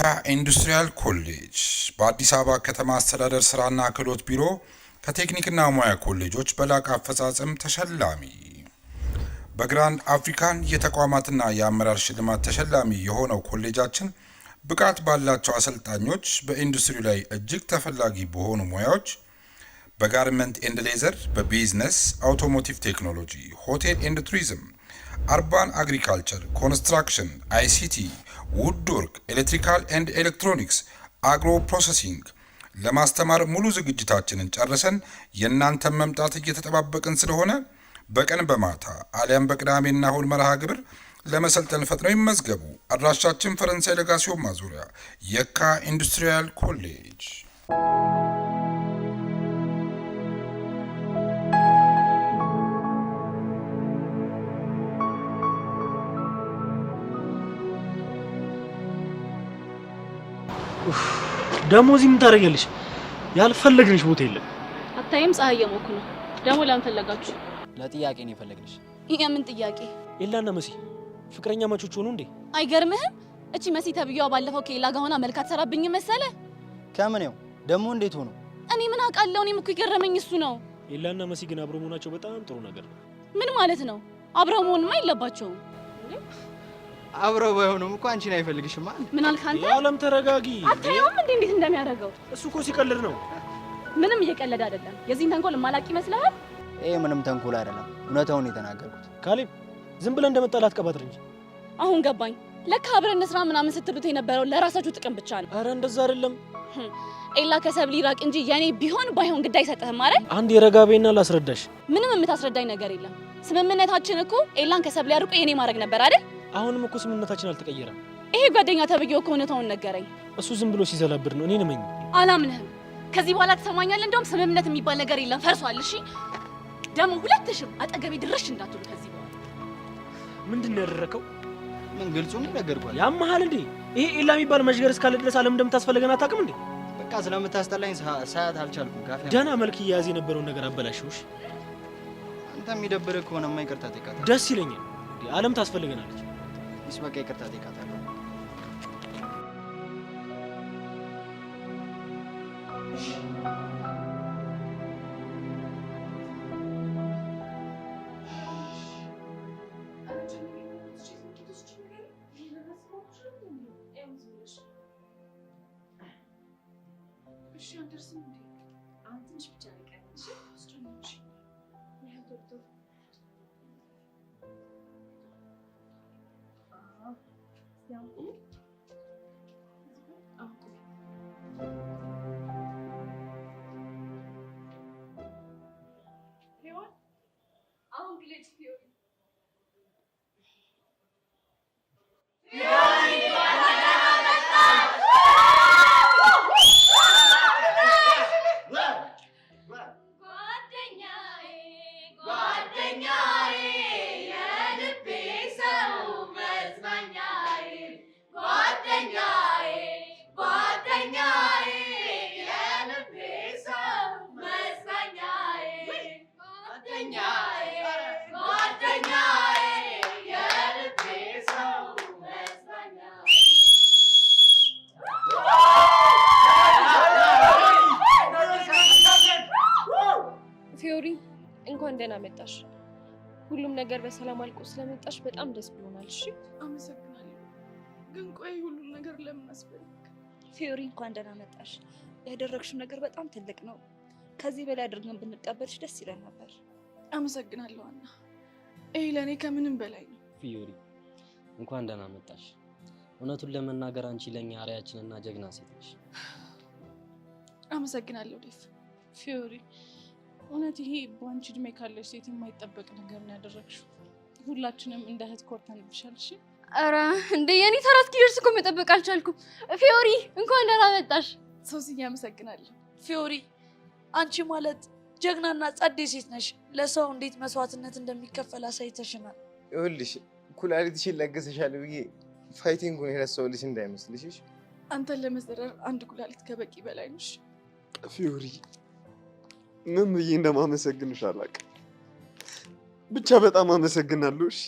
የካ ኢንዱስትሪያል ኮሌጅ በአዲስ አበባ ከተማ አስተዳደር ስራና ክህሎት ቢሮ ከቴክኒክና ሙያ ኮሌጆች በላቀ አፈጻጸም ተሸላሚ። በግራንድ አፍሪካን የተቋማትና የአመራር ሽልማት ተሸላሚ የሆነው ኮሌጃችን ብቃት ባላቸው አሰልጣኞች በኢንዱስትሪ ላይ እጅግ ተፈላጊ በሆኑ ሙያዎች በጋርመንት ኤንድ ሌዘር፣ በቢዝነስ፣ አውቶሞቲቭ ቴክኖሎጂ፣ ሆቴል ኤንድ ቱሪዝም፣ አርባን አግሪካልቸር፣ ኮንስትራክሽን፣ አይሲቲ፣ ውድወርክ፣ ኤሌክትሪካል ኤንድ ኤሌክትሮኒክስ፣ አግሮ ፕሮሰሲንግ ለማስተማር ሙሉ ዝግጅታችንን ጨርሰን የእናንተን መምጣት እየተጠባበቅን ስለሆነ በቀን በማታ አሊያም በቅዳሜና እሁድ መርሃ ግብር ለመሰልጠን ፈጥነው ይመዝገቡ። አድራሻችን ፈረንሳይ ለጋሲዮን ማዞሪያ የካ ኢንዱስትሪያል ኮሌጅ። ደሞዚ ምን ታደርጊያለሽ? ያልፈለግንሽ ቦታ የለም። አታይም? ፀሐይ የሞኩ ነው። ደሞ ለምን ፈለጋችሁ? ለጥያቄ ነው የፈለግንሽ። ይሄ ምን ጥያቄ? ኤላና መሲ ፍቅረኛ ማቾች ሆኑ እንዴ? አይገርምህም? እቺ መሲ ተብዬዋ ባለፈው ከኤላ ጋር ሆና መልካት ሰራብኝ መሰለ። ከምኔው ደሞ እንዴት ሆኖ? እኔ ምን አውቃለሁ? እኔም እኮ ይገረመኝ እሱ ነው። ኤላና መሲ ግን አብረው መሆናቸው በጣም ጥሩ ነገር ነው። ምን ማለት ነው? አብረው መሆንማ የለባቸውም። አብረው ባይሆኑም እኮ አንቺን አይፈልግሽማ። ምን አልክ አንተ? የዓለም ተረጋጊ። አታየውም እንዴ እንዴት እንደሚያደርገው? እሱ እኮ ሲቀልድ ነው። ምንም እየቀለደ አይደለም። የዚህን ተንኮል ማላቂ ይመስልሃል? ይሄ ምንም ተንኮል አይደለም፣ እውነታውን የተናገርኩት። ካሌብ ዝም ብለን እንደመጣላት ቀባጥር እንጂ። አሁን ገባኝ። ለካ አብረን እንስራ ምናምን ስትሉት የነበረው ለራሳችሁ ጥቅም ብቻ ነው። አረ እንደዛ አይደለም። ኤላ ከሰብሊ ራቅ እንጂ የኔ ቢሆን ባይሆን ግድ አይሰጥህም አይደል? አንድ የረጋቤና ላስረዳሽ። ምንም የምታስረዳኝ ነገር የለም። ስምምነታችን እኮ ኤላን ከሰብሊ አርቆ የኔ ማድረግ ነበር አይደል? አሁንም እኮ ስምምነታችን አልተቀየረም። ይሄ ጓደኛ ተብዬው እኮ እውነታውን ነገረኝ። እሱ ዝም ብሎ ሲዘላብድ ነው። እኔን እመኝ። አላምንህም። ከዚህ በኋላ ትሰማኛለህ? እንደውም ስምምነት የሚባል ነገር የለም፣ ፈርሷል። እሺ ደግሞ ሁለትሽም አጠገቤ ድረሽ እንዳትሉ ከዚህ በኋላ። ምንድነው ያደረከው? ምን ግልጹን ነገርኳል። ያመሃል እንዴ? ይሄ ኤላ የሚባል መሽገር እስካለ ድረስ ዓለም እንደምታስፈልገን አታውቅም እንዴ? በቃ ስለምታስጠላኝ ሳያት አልቻልኩም። ካፌ ደህና መልክ እየያዘ የነበረውን ነገር አበላሽውሽ። አንተ የሚደብርህ ከሆነ ይቅርታ ጠይቃታለሁ። ደስ ይለኛል። ዓለም ታስፈልገናለች። በቃ ይቅርታ ጠይቃታለሁ። ፊዮሪ እንኳን ደህና መጣሽ። ሁሉም ነገር በሰላም አልቆ ስለመጣሽ በጣም ደስ ብሎናል። እሺ አመሰግናለሁ። ግን ቆይ ሁሉም ነገር ለምን አስፈልግ? ፊዮሪ እንኳን ደህና መጣሽ። ያደረግሽው ነገር በጣም ትልቅ ነው። ከዚህ በላይ አድርገን ብንቀበልሽ ደስ ይለን ነበር። አመሰግናለሁ አና። ይሄ ለኔ ከምንም በላይ ነው። ፊዮሪ እንኳን ደህና መጣሽ። እውነቱን ለመናገር አንቺ ለኛ አርያችንና ጀግና ሴት ነሽ። አመሰግናለሁ ዴፍ። ፊዮሪ እውነት ይሄ በአንቺ እድሜ ካለሽ ሴት የማይጠበቅ ነገር ነው ያደረግሽው። ሁላችንም እንደ እህት ኮርተንብሻል። እሺ ኧረ እንደ የኔ ተራ እስኪደርስ እኮ መጠበቅ አልቻልኩም። ፊዮሪ እንኳን ደህና መጣሽ። ሶስዬ አመሰግናለሁ። ፊዮሪ አንቺ ማለት ጀግናና ጸዴ ሴት ነሽ። ለሰው እንዴት መስዋዕትነት እንደሚከፈል አሳይተሽናል። ይኸውልሽ ኩላሊትሽን ለገሰሻል ብዬ ፋይቲንጉን የረሳሁልሽ እንዳይመስልሽ። አንተን ለመዘረር አንድ ኩላሊት ከበቂ በላይ ነሽ። ፊዮሪ ምን ብዬ እንደማመሰግንሽ አላውቅም። ብቻ በጣም አመሰግናለሁ። እሺ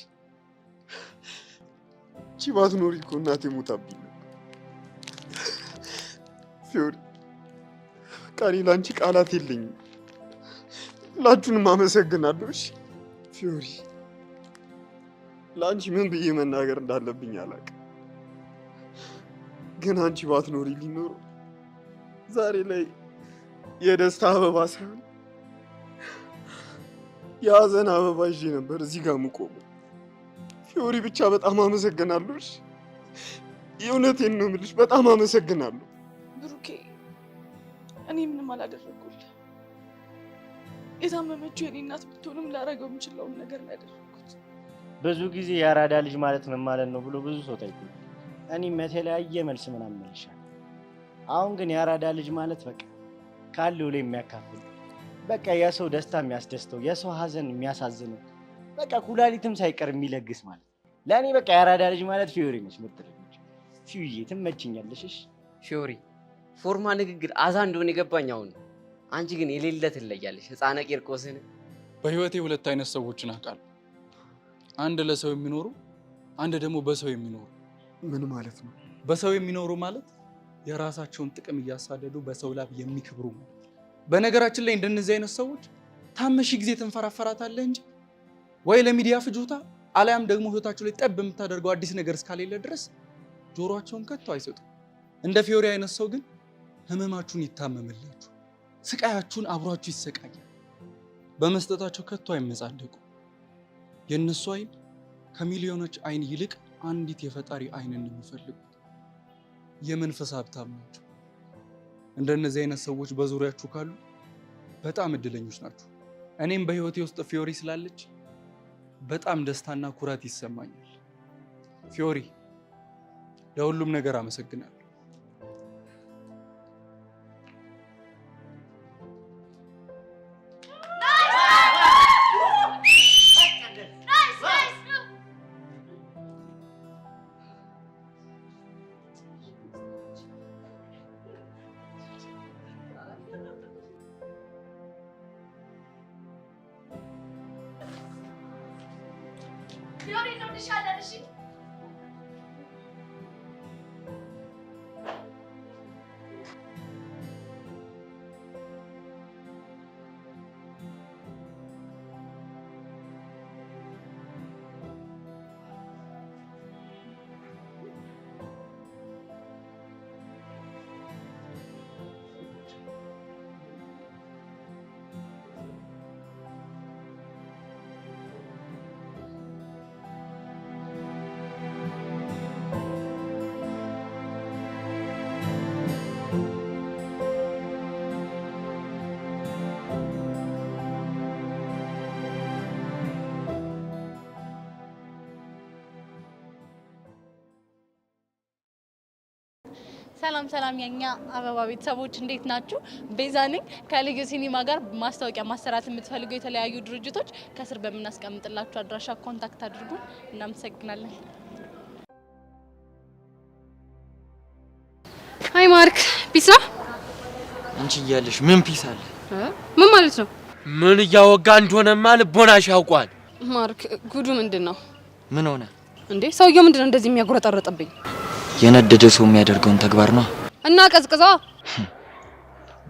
አንቺ ባትኖሪ እኮ እናቴ ሞታብኝ ነበር። ፊዮሪ ቃሌ ላንቺ ቃላት የለኝም። ሁላችሁንም አመሰግናለሁ። እሺ ፊዮሪ ለአንቺ ምን ብዬ መናገር እንዳለብኝ አላውቅም። ግን አንቺ ባትኖሪ ሊኖሩ ዛሬ ላይ የደስታ አበባ ሳይሆን የሀዘን አበባ ይዤ ነበር እዚህ ጋር የምቆመው። ፊዮሪ ብቻ በጣም አመሰግናለሁ። እሺ የእውነቴን ነው የምልሽ፣ በጣም አመሰግናለሁ። ብሩኬ እኔ ምንም አላደረኩልህ። የታመመችው የኔ እናት ብትሆንም ላደርገው የምችለውን ነገር ነው ያደረኩት። ብዙ ጊዜ የአራዳ ልጅ ማለት ምን ማለት ነው ብሎ ብዙ ሰው ጠይቁኝ። እኔም የተለያየ መልስ ምናምን መልሻለሁ። አሁን ግን የአራዳ ልጅ ማለት በቃ ካለው ላይ የሚያካፍል፣ በቃ የሰው ደስታ የሚያስደስተው፣ የሰው ሀዘን የሚያሳዝነው፣ በቃ ኩላሊትም ሳይቀር የሚለግስ ማለት ለእኔ በቃ የአራዳ ልጅ ማለት ፊዮሪ ነች። ምትል ፊዩዬ ትመችኛለሽ። እሺ ፊዮሪ ፎርማ ንግግር አዛ እንደሆነ የገባኝ አሁን ነው። አንቺ ግን የሌለ ትለያለሽ። ህፃነ ቂርቆስን በህይወቴ ሁለት አይነት ሰዎችን አውቃለሁ። አንድ ለሰው የሚኖሩ፣ አንድ ደግሞ በሰው የሚኖሩ። ምን ማለት ነው? በሰው የሚኖሩ ማለት የራሳቸውን ጥቅም እያሳደዱ በሰው ላብ የሚከብሩ ማለት። በነገራችን ላይ እንደነዚህ አይነት ሰዎች ታመሺ ጊዜ ትንፈራፈራታለህ እንጂ ወይ ለሚዲያ ፍጆታ አሊያም ደግሞ ህይወታቸው ላይ ጠብ የምታደርገው አዲስ ነገር እስካሌለ ድረስ ጆሮአቸውን ከቶ አይሰጡም። እንደ ፊዮሪ አይነት ሰው ግን ህመማችሁን ይታመምላችሁ፣ ስቃያችሁን አብሯችሁ ይሰቃያል። በመስጠታቸው ከቶ አይመጻደቁ። የእነሱ አይን ከሚሊዮኖች አይን ይልቅ አንዲት የፈጣሪ አይንን የሚፈልጉት የመንፈስ ሀብታም ናቸው። እንደነዚህ አይነት ሰዎች በዙሪያችሁ ካሉ በጣም እድለኞች ናችሁ። እኔም በህይወቴ ውስጥ ፊዮሪ ስላለች በጣም ደስታና ኩራት ይሰማኛል። ፊዮሪ ለሁሉም ነገር አመሰግናለሁ። ፊዮሪ እንወድሻለን። እሺ ሰላም ሰላም የኛ አበባ ቤተሰቦች እንዴት ናችሁ? ቤዛ ነኝ። ከልዩ ሲኒማ ጋር ማስታወቂያ ማሰራት የምትፈልጉ የተለያዩ ድርጅቶች ከስር በምናስቀምጥላችሁ አድራሻ ኮንታክት አድርጉ። እናመሰግናለን። ሃይ ማርክ፣ ፒስ ነው? አንቺ እያለሽ ምን ፒስ አለ? ምን ማለት ነው? ምን እያወጋ እንደሆነማ ልቦናሽ ያውቋል። ማርክ፣ ጉዱ ምንድነው? ምን ሆነ እንዴ? ሰውየው ምንድነው እንደዚህ የሚያጎረጠረጥብኝ? የነደደ ሰው የሚያደርገውን ተግባር ነው። እና ቀዝቅዘው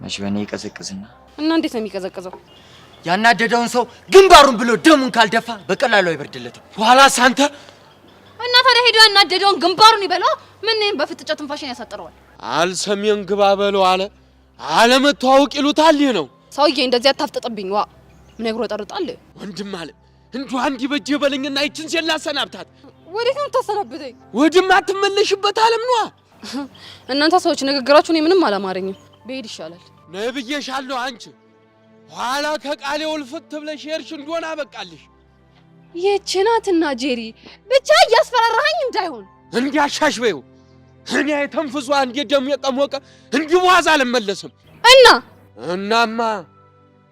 መች በኔ ይቀዘቅዝና እና እንዴት ነው የሚቀዘቅዘው? ያናደደውን ሰው ግንባሩን ብሎ ደሙን ካልደፋ በቀላሉ አይበርድለትም። በኋላ ሳንተ እና ታዲያ ሄዶ ያናደደውን ግንባሩን ይበላው። ምን በፍጥጫ ትንፋሽን ያሳጥረዋል። አልሰሜን ግባ በለው አለ አለመተዋወቅ ይሉታል። ይህ ነው ሰውዬ። እንደዚህ አታፍጥጥብኝ። ዋ ምን ያጎረጠርጣል? ወንድም አለ እንዱ አንዲ በጅ በለኝና ይችን ሲላ ሰናብታት። ወዴት ነው የምታሰናብተኝ? ወድማ ትመለሽበት ዓለም ነው። እናንተ ሰዎች ንግግራችሁ እኔ ምንም አላማረኝም። ብሄድ ይሻላል። ነብዬሻለሁ። አንቺ ኋላ ከቃሌ ወልፍት ብለሽ ሄድሽ እንደሆነ አበቃልሽ። ይህች ናትና ጄሪ ብቻ እያስፈራራኸኝ እንዳይሆን እንዲያሻሽ በይው። እኔ አይተንፍሷ እንደ ደም የቀሞቀ እንዲዋዝ አልመለስም። እናማ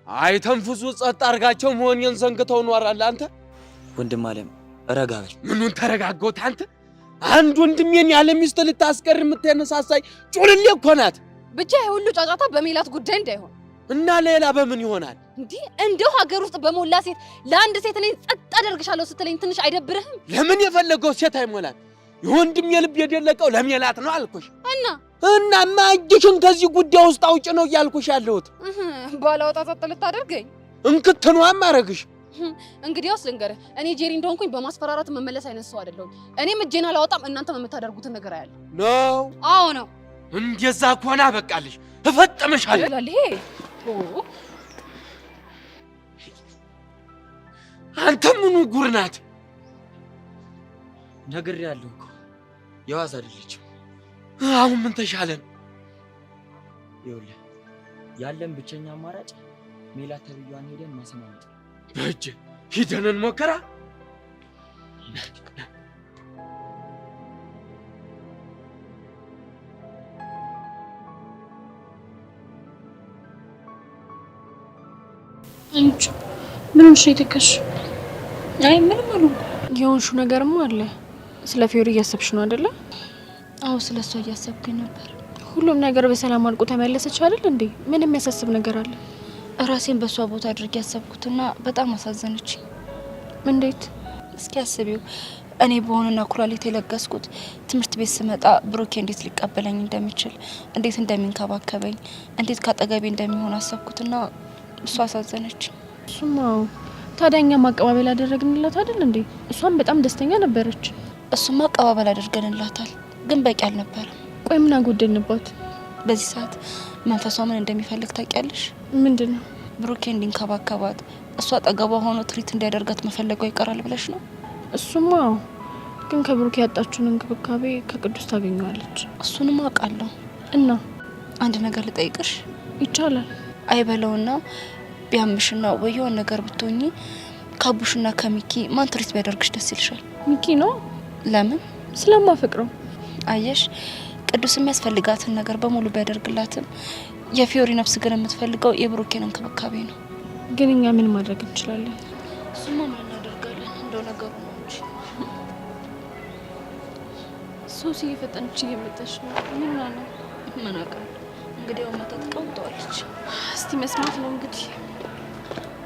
አይተንፍሱ ጸጥ አርጋቸው መሆኔን ዘንግተው ኖራል። አንተ ወንድም አለም ረጋ በል። ምኑን ተረጋጋሁት? አንድ ወንድሜን ያለ ሚስት ልታስቀር የምትነሳሳይ ጩልሌ እኮ ናት። ብቻ የሁሉ ጫጫታ በሜላት ጉዳይ እንዳይሆን እና ሌላ በምን ይሆናል? እንዴ እንደው ሀገር ውስጥ በሞላ ሴት ለአንድ ሴት እኔ ጸጥ አደርግሻለሁ ስትለኝ ትንሽ አይደብርህም? ለምን የፈለገው ሴት አይሞላል? የወንድሜ ልብ የደለቀው ለሜላት ነው አልኩሽ። እናማ እጅሽን ከዚህ ጉዳይ ውስጥ አውጭ ነው ያልኩሽ ያለሁት። ባላወጣ ጸጥ ልታደርገኝ እንክትኗም አረግሽ። እንግዲያውስ ልንገርህ፣ እኔ ጄሪ እንደሆንኩኝ በማስፈራራት መመለስ አይነት ሰው አይደለሁም። እኔም እጄን አላወጣም፣ እናንተም የምታደርጉትን ነገር አያለ ነው። አዎ ነው። እንደዛ ከሆነ አበቃልሽ፣ እፈጥምሻለሁ። ይሄ አንተ ምኑ ጉር ናት? ነግሬያለሁ እኮ የዋዛ አይደለችም። አሁን ምን ተሻለን? ይኸውልህ ያለን ብቸኛ አማራጭ ሜላት ተብያዋን ሄደን ማሰማመጥ። በእጅ ሂደን እንሞክራ። እንጂ ምን ሆነሽ የተከሽ? አይ ምንም አሉ። የሆንሹ ነገርም አለ። ስለ ፊዮሪ እያሰብሽ ነው አይደለ? አዎ ስለሷ እያሰብኩኝ ነበር። ሁሉም ነገር በሰላም አልቆ ተመለሰች አይደል እንዴ? ምንም የሚያሳስብ ነገር አለ? ራሴን በሷ ቦታ አድርጌ ያሰብኩትና በጣም አሳዘነች። እንዴት? እስኪ አስቢው፣ እኔ በሆነና ኩላሊት የለገስኩት ትምህርት ቤት ስመጣ ብሩኬ እንዴት ሊቀበለኝ እንደሚችል፣ እንዴት እንደሚንከባከበኝ፣ እንዴት ካጠገቤ እንደሚሆን አሰብኩትና እሷ አሳዘነች። እሱማው ታዲያኛ ማቀባበል አደረግንላት አይደል እንዴ? እሷም በጣም ደስተኛ ነበረች። እሱማ አቀባበል አድርገንላታል፣ ግን በቂ አልነበረም። ቆይ ምን አጎደልንባት? በዚህ ሰዓት መንፈሷ ምን እንደሚፈልግ ታውቂያለሽ? ምንድነው? ብሩኬ እንዲንከባከባት፣ እሷ አጠገቧ ሆኖ ትሪት እንዲያደርጋት መፈለጓ ይቀራል ብለሽ ነው? እሱማው ግን ከብሩኬ ያጣችውን እንክብካቤ ከቅዱስ ታገኘዋለች። እሱንም አውቃለሁ። እና አንድ ነገር ልጠይቅሽ ይቻላል? አይበለውና ቢያምሽና ወየውን ነገር ብትሆኚ ከአቡሽና ከሚኪ ማን ትሪት ቢያደርግሽ ደስ ይልሻል? ሚኪ ነው። ለምን? ስለማፈቅረው። አየሽ፣ ቅዱስ የሚያስፈልጋትን ነገር በሙሉ ቢያደርግላትም የፊዮሪ ነፍስ ግን የምትፈልገው የብሩኬን እንክብካቤ ነው። ግን እኛ ምን ማድረግ እንችላለን? እሱማ ምን እናደርጋለን? እንደው ነገሩ ነው እንጂ። ሶሲ እየፈጠነች እየመጣች ነው። ምን ነው? ምን አውቃለሁ። እንግዲህ ወመታ ተቀምጠዋለች። እስቲ መስማት ነው እንግዲህ።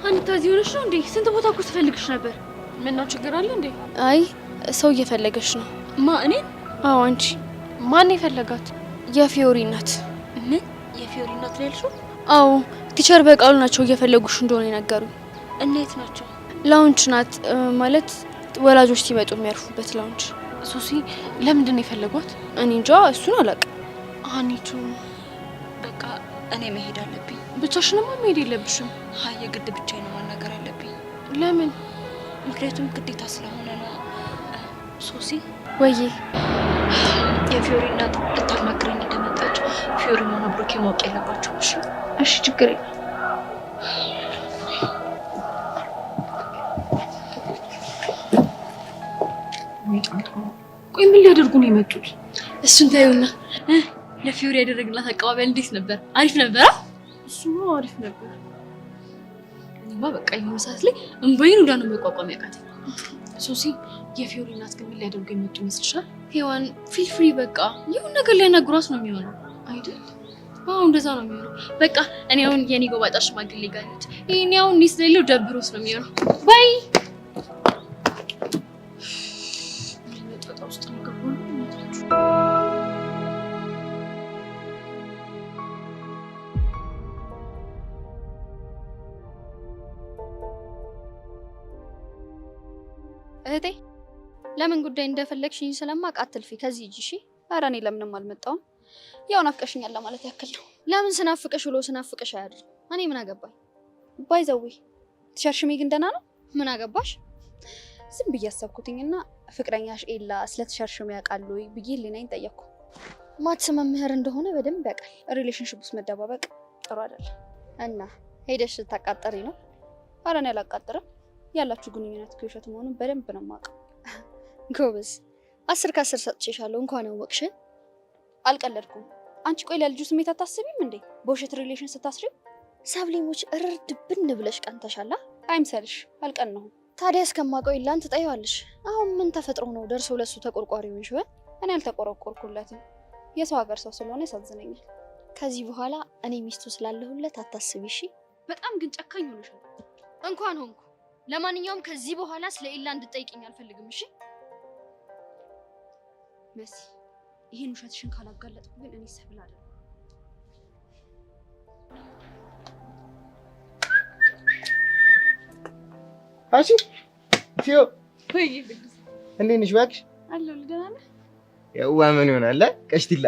አንተ እዚህ ሆነሽ ነው እንዴ? ስንት ቦታ እኮ ስፈልግሽ ነበር። ምን ነው ችግር አለ እንዴ? አይ ሰው እየፈለገሽ ነው። ማ? እኔ? አዎ አንቺ። ማን የፈለጋት? የፊዮሪ እናት። ምን? የፊዮሪ እናት ነው ያልሽው? አዎ ቲቸር በቃሉ ናቸው እየፈለጉሽ እንደሆነ የነገሩኝ። እንዴት ናቸው? ላውንች ናት ማለት ወላጆች ሲመጡ የሚያርፉበት ላውንች። ሶሲ ለምንድን ነው የፈለጓት? እኔ እንጃ፣ እሱን አላውቅም። አኒቱ በቃ እኔ መሄድ አለብኝ። ብቻሽንማ መሄድ የለብሽም። አይ የግድ ብቻዬን ማናገር አለብኝ። ለምን? ምክንያቱም ግዴታ ስለሆነ ነው። ሶሲ ወይዬ፣ የፊዮሪ እናት ልታማክረኝ እንደመጣች ፊዮሪ ሆነ ብሩኬ ማወቅ የለባቸው። እሺ? እሺ፣ ችግር የለም። ቆይ ምን ሊያደርጉ ነው የመጡት? እሱን ታዩና ለፊዮሪ ያደረግላት አቀባበል እንዴት ነበር? አሪፍ ነበር። እሱማ አሪፍ ነበር። እኔማ በቃ የሆነ ሰዓት ላይ እንባዬን ሁላ ነው መቋቋም ያቃተኝ። ሶሲ የፊዮሪ እናት ግን ምን ሊያደርጉ የመጡ ይመስልሻል? ሄዋን ፊል ፍሪ፣ በቃ ይሁን ነገር ሊያናግሯት ነው የሚሆነው አይደል? አዎ እንደዛ ነው የሚሆነው። በቃ እኔ አሁን የኔ ጎባጣ ሽማግሌ ጋር ነች። ይሄኔ አሁን እኔ ስለሌለው ደብሮት ነው የሚሆነው። ባይ ጣጣ ውስጥ ነው ገባሁ። እህቴ ለምን ጉዳይ እንደፈለግሽኝ ስለማውቅ አትልፊ፣ ከዚህ ሂጂ እሺ። ኧረ እኔ ለምንም አልመጣሁም። ያው ናፍቀሽኛል ለማለት ያክል ነው። ለምን ስናፍቅሽ ብሎ ስናፍቅሽ አያድር። እኔ ምን አገባኝ? ባይዘዌ ተሸርሽሜ ግን ደህና ነው። ምን አገባሽ? ዝም ብዬ አሰብኩትኝና ፍቅረኛሽ ኤላ ስለ ተሸርሽሜ ያውቃል ወይ ብዬ ሊናኝ ጠየቅኩ። ማትስ መምህር እንደሆነ በደንብ ያውቃል። ሪሌሽንሺፕ ውስጥ መደባበቅ ጥሩ አይደለም። እና ሄደሽ ልታቃጠሪ ነው? ኧረ እኔ አላቃጥርም። ያላችሁ ግንኙነት ውሸት መሆኑን በደንብ ነው የማውቀው። ጎበዝ 10 ከ10 ሰጥቼሻለሁ። እንኳን አወቅሽ። አልቀለድኩም። አንቺ ቆይ ለልጁ ስሜት አታስቢም እንዴ? በውሸት ሪሌሽን ስታስሪው ሳብሊሞች እርድ ብን ብለሽ ቀንተሻላ። አይምሰልሽ፣ አልቀናሁም። ታዲያ እስከማውቀው ኢላን ትጠይዋለሽ። አሁን ምን ተፈጥሮ ነው ደርሶ ለሱ ተቆርቋሪ ሆንሽ? እኔ አልተቆረቆርኩለትም። የሰው ሀገር ሰው ስለሆነ ያሳዝነኛል። ከዚህ በኋላ እኔ ሚስቱ ስላለሁለት አታስቢ እሺ። በጣም ግን ጨካኝ ሆነሻል። እንኳን ሆንኩ። ለማንኛውም ከዚህ በኋላ ስለ ኢላ እንድጠይቅኝ አልፈልግም እሺ። መሲ ይሄን ውሸትሽን ካላጋለጥኩ ግን እኔ ሰብል አይደለም። አሺ ቲዮ ወይ እንዴት ነሽ እባክሽ? አለሁ ደህና ነህ? ያው ምን ይሆናል ቀሽቲላ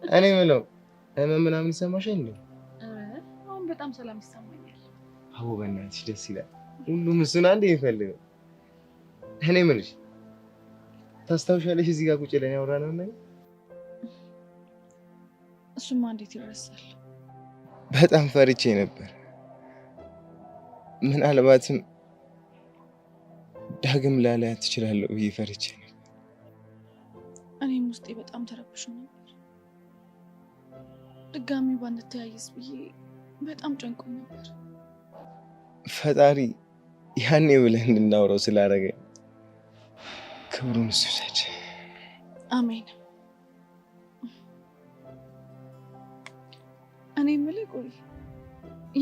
እኔ ምነው ምናምን ይሰማሻል እንዴ? አሁን በጣም ሰላም ይሰማኛል። አዎ በእናትሽ ደስ ይላል። ሁሉም እሱን አንዴ ይፈልገው። እኔ ምንሽ ታስታውሻለሽ እዚህ ጋር ቁጭ ብለን ያወራነው ነገር? እሱማ እንዴት ይረሳል? በጣም ፈርቼ ነበር። ምናልባትም ዳግም ላላያት ትችላለሁ ብዬ ፈርቼ ነበር። እኔም ውስጤ በጣም ተረብሾ ነበር። ድጋሚ ባንተያይስ ብዬ በጣም ጨንቆኝ ነበር። ፈጣሪ ያኔ ብለን እንድናወራው ስላደረገ ክብሩን እሱ ይውሰድ። አሜን። እኔ የምልህ ቆይ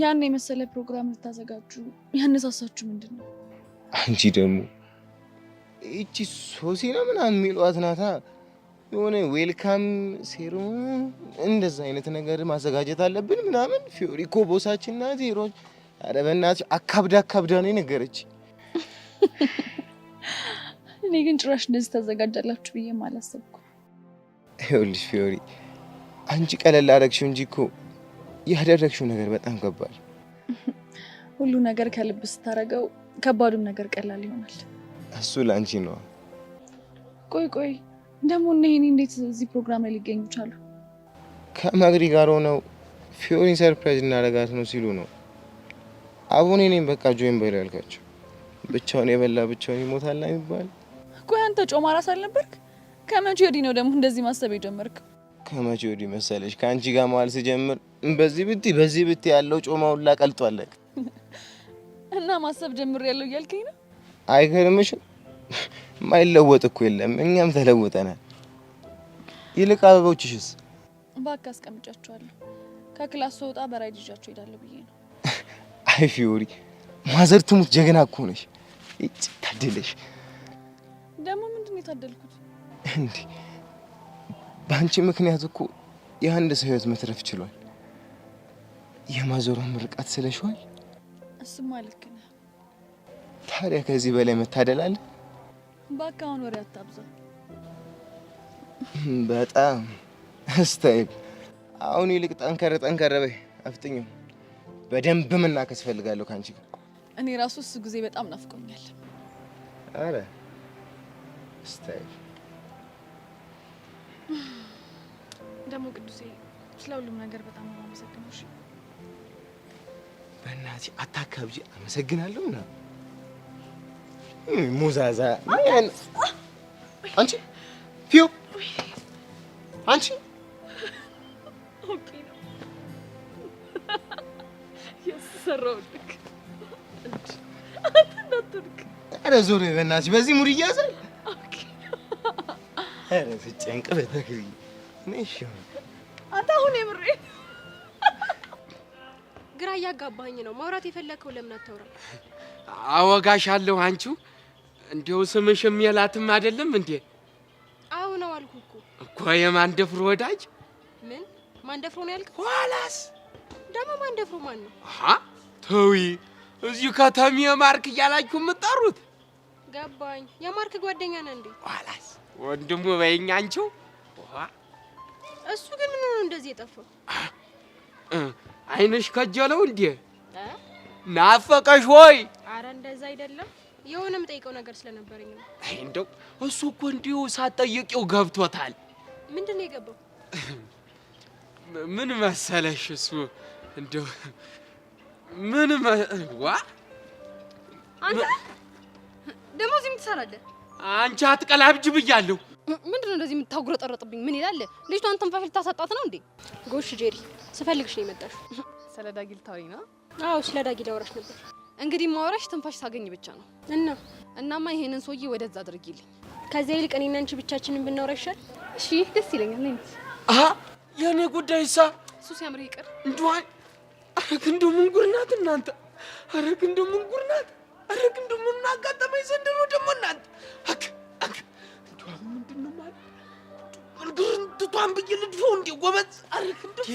ያን የመሰለ ፕሮግራም ልታዘጋጁ ያነሳሳችሁ ምንድን ነው? አንቺ ደግሞ እቺ ሶሲና ምናምን የሚሏት ናታ የሆነ ዌልካም ሴሩም እንደዛ አይነት ነገር ማዘጋጀት አለብን ምናምን። ፊዮሪ እኮ ቦሳችን ናት። ሄሮች ኧረ በእናትሽ አካብዳ ነው የነገረች። እኔ ግን ጭራሽ እንደዚህ ታዘጋጃላችሁ ብዬ አላሰብኩም። ይኸውልሽ ፊዮሪ አንቺ ቀለል አደረግሽው እንጂ እኮ ያደረግሽው ነገር በጣም ከባድ። ሁሉ ነገር ከልብ ስታረገው ከባዱም ነገር ቀላል ይሆናል። እሱ ላንቺ ነው። ቆይ ደግሞ እኔ እንዴት እዚህ ፕሮግራም ላይ ሊገኙ ቻሉ? ከመግሪ ጋር ሆነው ፊዮሪን ሰርፕራይዝ እናደርጋት ነው ሲሉ ነው። አቡኔ ነኝ በቃ ጆይን በል ያልካቸው። ብቻውን የበላ ብቻውን ይሞታል የሚባል። ቆይ አንተ ጮማ ራስ አልነበርክ? ከመቼ ወዲህ ነው ደግሞ እንደዚህ ማሰብ የጀመርከው? ከመቼ ወዲህ መሰለሽ ከአንቺ ጋር መዋል ስጀምር በዚህ ብቲ ያለው ጮማውን ላቀልጧለክ እና ማሰብ ጀምር ያለው እያልከኝ ነው? አይገርምሽም? ማይለወጥ እኮ የለም፣ እኛም ተለውጠናል። ይልቅ አበቦችሽስ? እባክህ አስቀምጫቸዋለሁ። ከክላስ ስወጣ በራይድ ይዣቸው ሄዳለሁ ብዬ ነው። አይ ፊዮሪ ማዘር ትሙት ጀግና እኮ ነሽ። እጭ ታደለሽ። ደግሞ ምንድን ነው የታደልኩት? እንዴ በአንቺ ምክንያት እኮ የአንድ ሰው ህይወት መትረፍ ችሏል። የማዘሯን ምርቃት ስለሽዋል። እሱማ ልክ ነህ። ታዲያ ከዚህ በላይ መታደል አለ? እባክህ አሁን ወሬ አታብዛ። በጣም ስታይል። አሁን ይልቅ ጠንከር በይ፣ አፍጥኝው። በደንብ መናከስ ፈልጋለሁ ካንቺ ጋር። እኔ ራሱ እሱ ጊዜ በጣም ናፍቆኛል። አረ ስታይል ደግሞ ቅዱሴ ስለ ሁሉም ነገር በጣም ነው የማመሰግነው። እሺ በእናትሽ አታካብጂ። አመሰግናለሁ እና ሙዛዛ አንቺ ፊዮ አንቺ ኦኬ ነው የሰራውልክ አንተናቱልክ። አረ ዞር በእናትሽ በዚህ ሙድ ይያዛል። ኦኬ አረ ፍጨንቅ በተክሪ ነሽ አንተ አሁን የምሬ ግራ እያጋባኝ ነው። ማውራት የፈለከው ለምን አታውራ? አወጋሻለሁ። አንቺው እንዴው ስምሽም የላትም አይደለም እንዴ? አዎ ነው አልኩ እኮ የማንደፍሮ ወዳጅ። ምን ማንደፍሮ ነው ያልከው? ኋላስ ደግሞ ማንደፍሮ ማን ነው? አሃ ተዊ፣ እዚህ ከተማ የማርክ እያላችሁ የምትጠሩት? ገባኝ። የማርክ ጓደኛ ነህ እንዴ? ኋላስ ወንድሙ በይኝ አንቺው። እሱ ግን ምን ነው እንደዚህ የጠፋው? አይንሽ ከጀለው እንዴ? ናፈቀሽ ወይ? አረ እንደዛ አይደለም። የሆነ የምጠይቀው ነገር ስለነበረኝ ነው። አይ እንደው እሱ እኮ እንዲሁ ሳትጠይቂው ገብቶታል። ምንድን ነው የገባው? ምን መሰለሽ እሱ እንደው ዋ አንተ ደግሞ እዚህ ምን ትሰራለህ? አንቺ አትቀላብጅ ብያለሁ። ምንድነው እንደዚህ የምታጉረጠረጥብኝ? ምን ይላል? ልጅቷን ትንፋሽ ልታሳጣት ነው እንዴ? ጎሽ ጄሪ፣ ስፈልግሽ ነው የመጣሽው። ስለ ዳጊ ልታወሪ ነው? አዎ ስለ ዳጊ ላወራሽ ነበር። እንግዲህ ማውራሽ ትንፋሽ ሳገኝ ብቻ ነው። እናማ ይሄንን ሰውዬ ወደዛ አድርጊልኝ። ከዚያ ይልቅ እኔና አንቺ ብቻችንን ብናወራ ይሻል? እሺ ደስ ይለኛል። ነኝ የኔ ጉዳይሳ እሱ ሲያምር ይቅር እንዷን። አረግ እንደው ምን ጉድ ናት እናንተ! አረግ እንደው ምን ጉድ ናት! አረግ እንደው ምን አጋጠመኝ ዘንድሮ ደግሞ እናንተ! አክ ምንድነው ማለት ግርንትቷን ብዬ ልድፈው እንዴ ጎበዝ አርክ እንዴ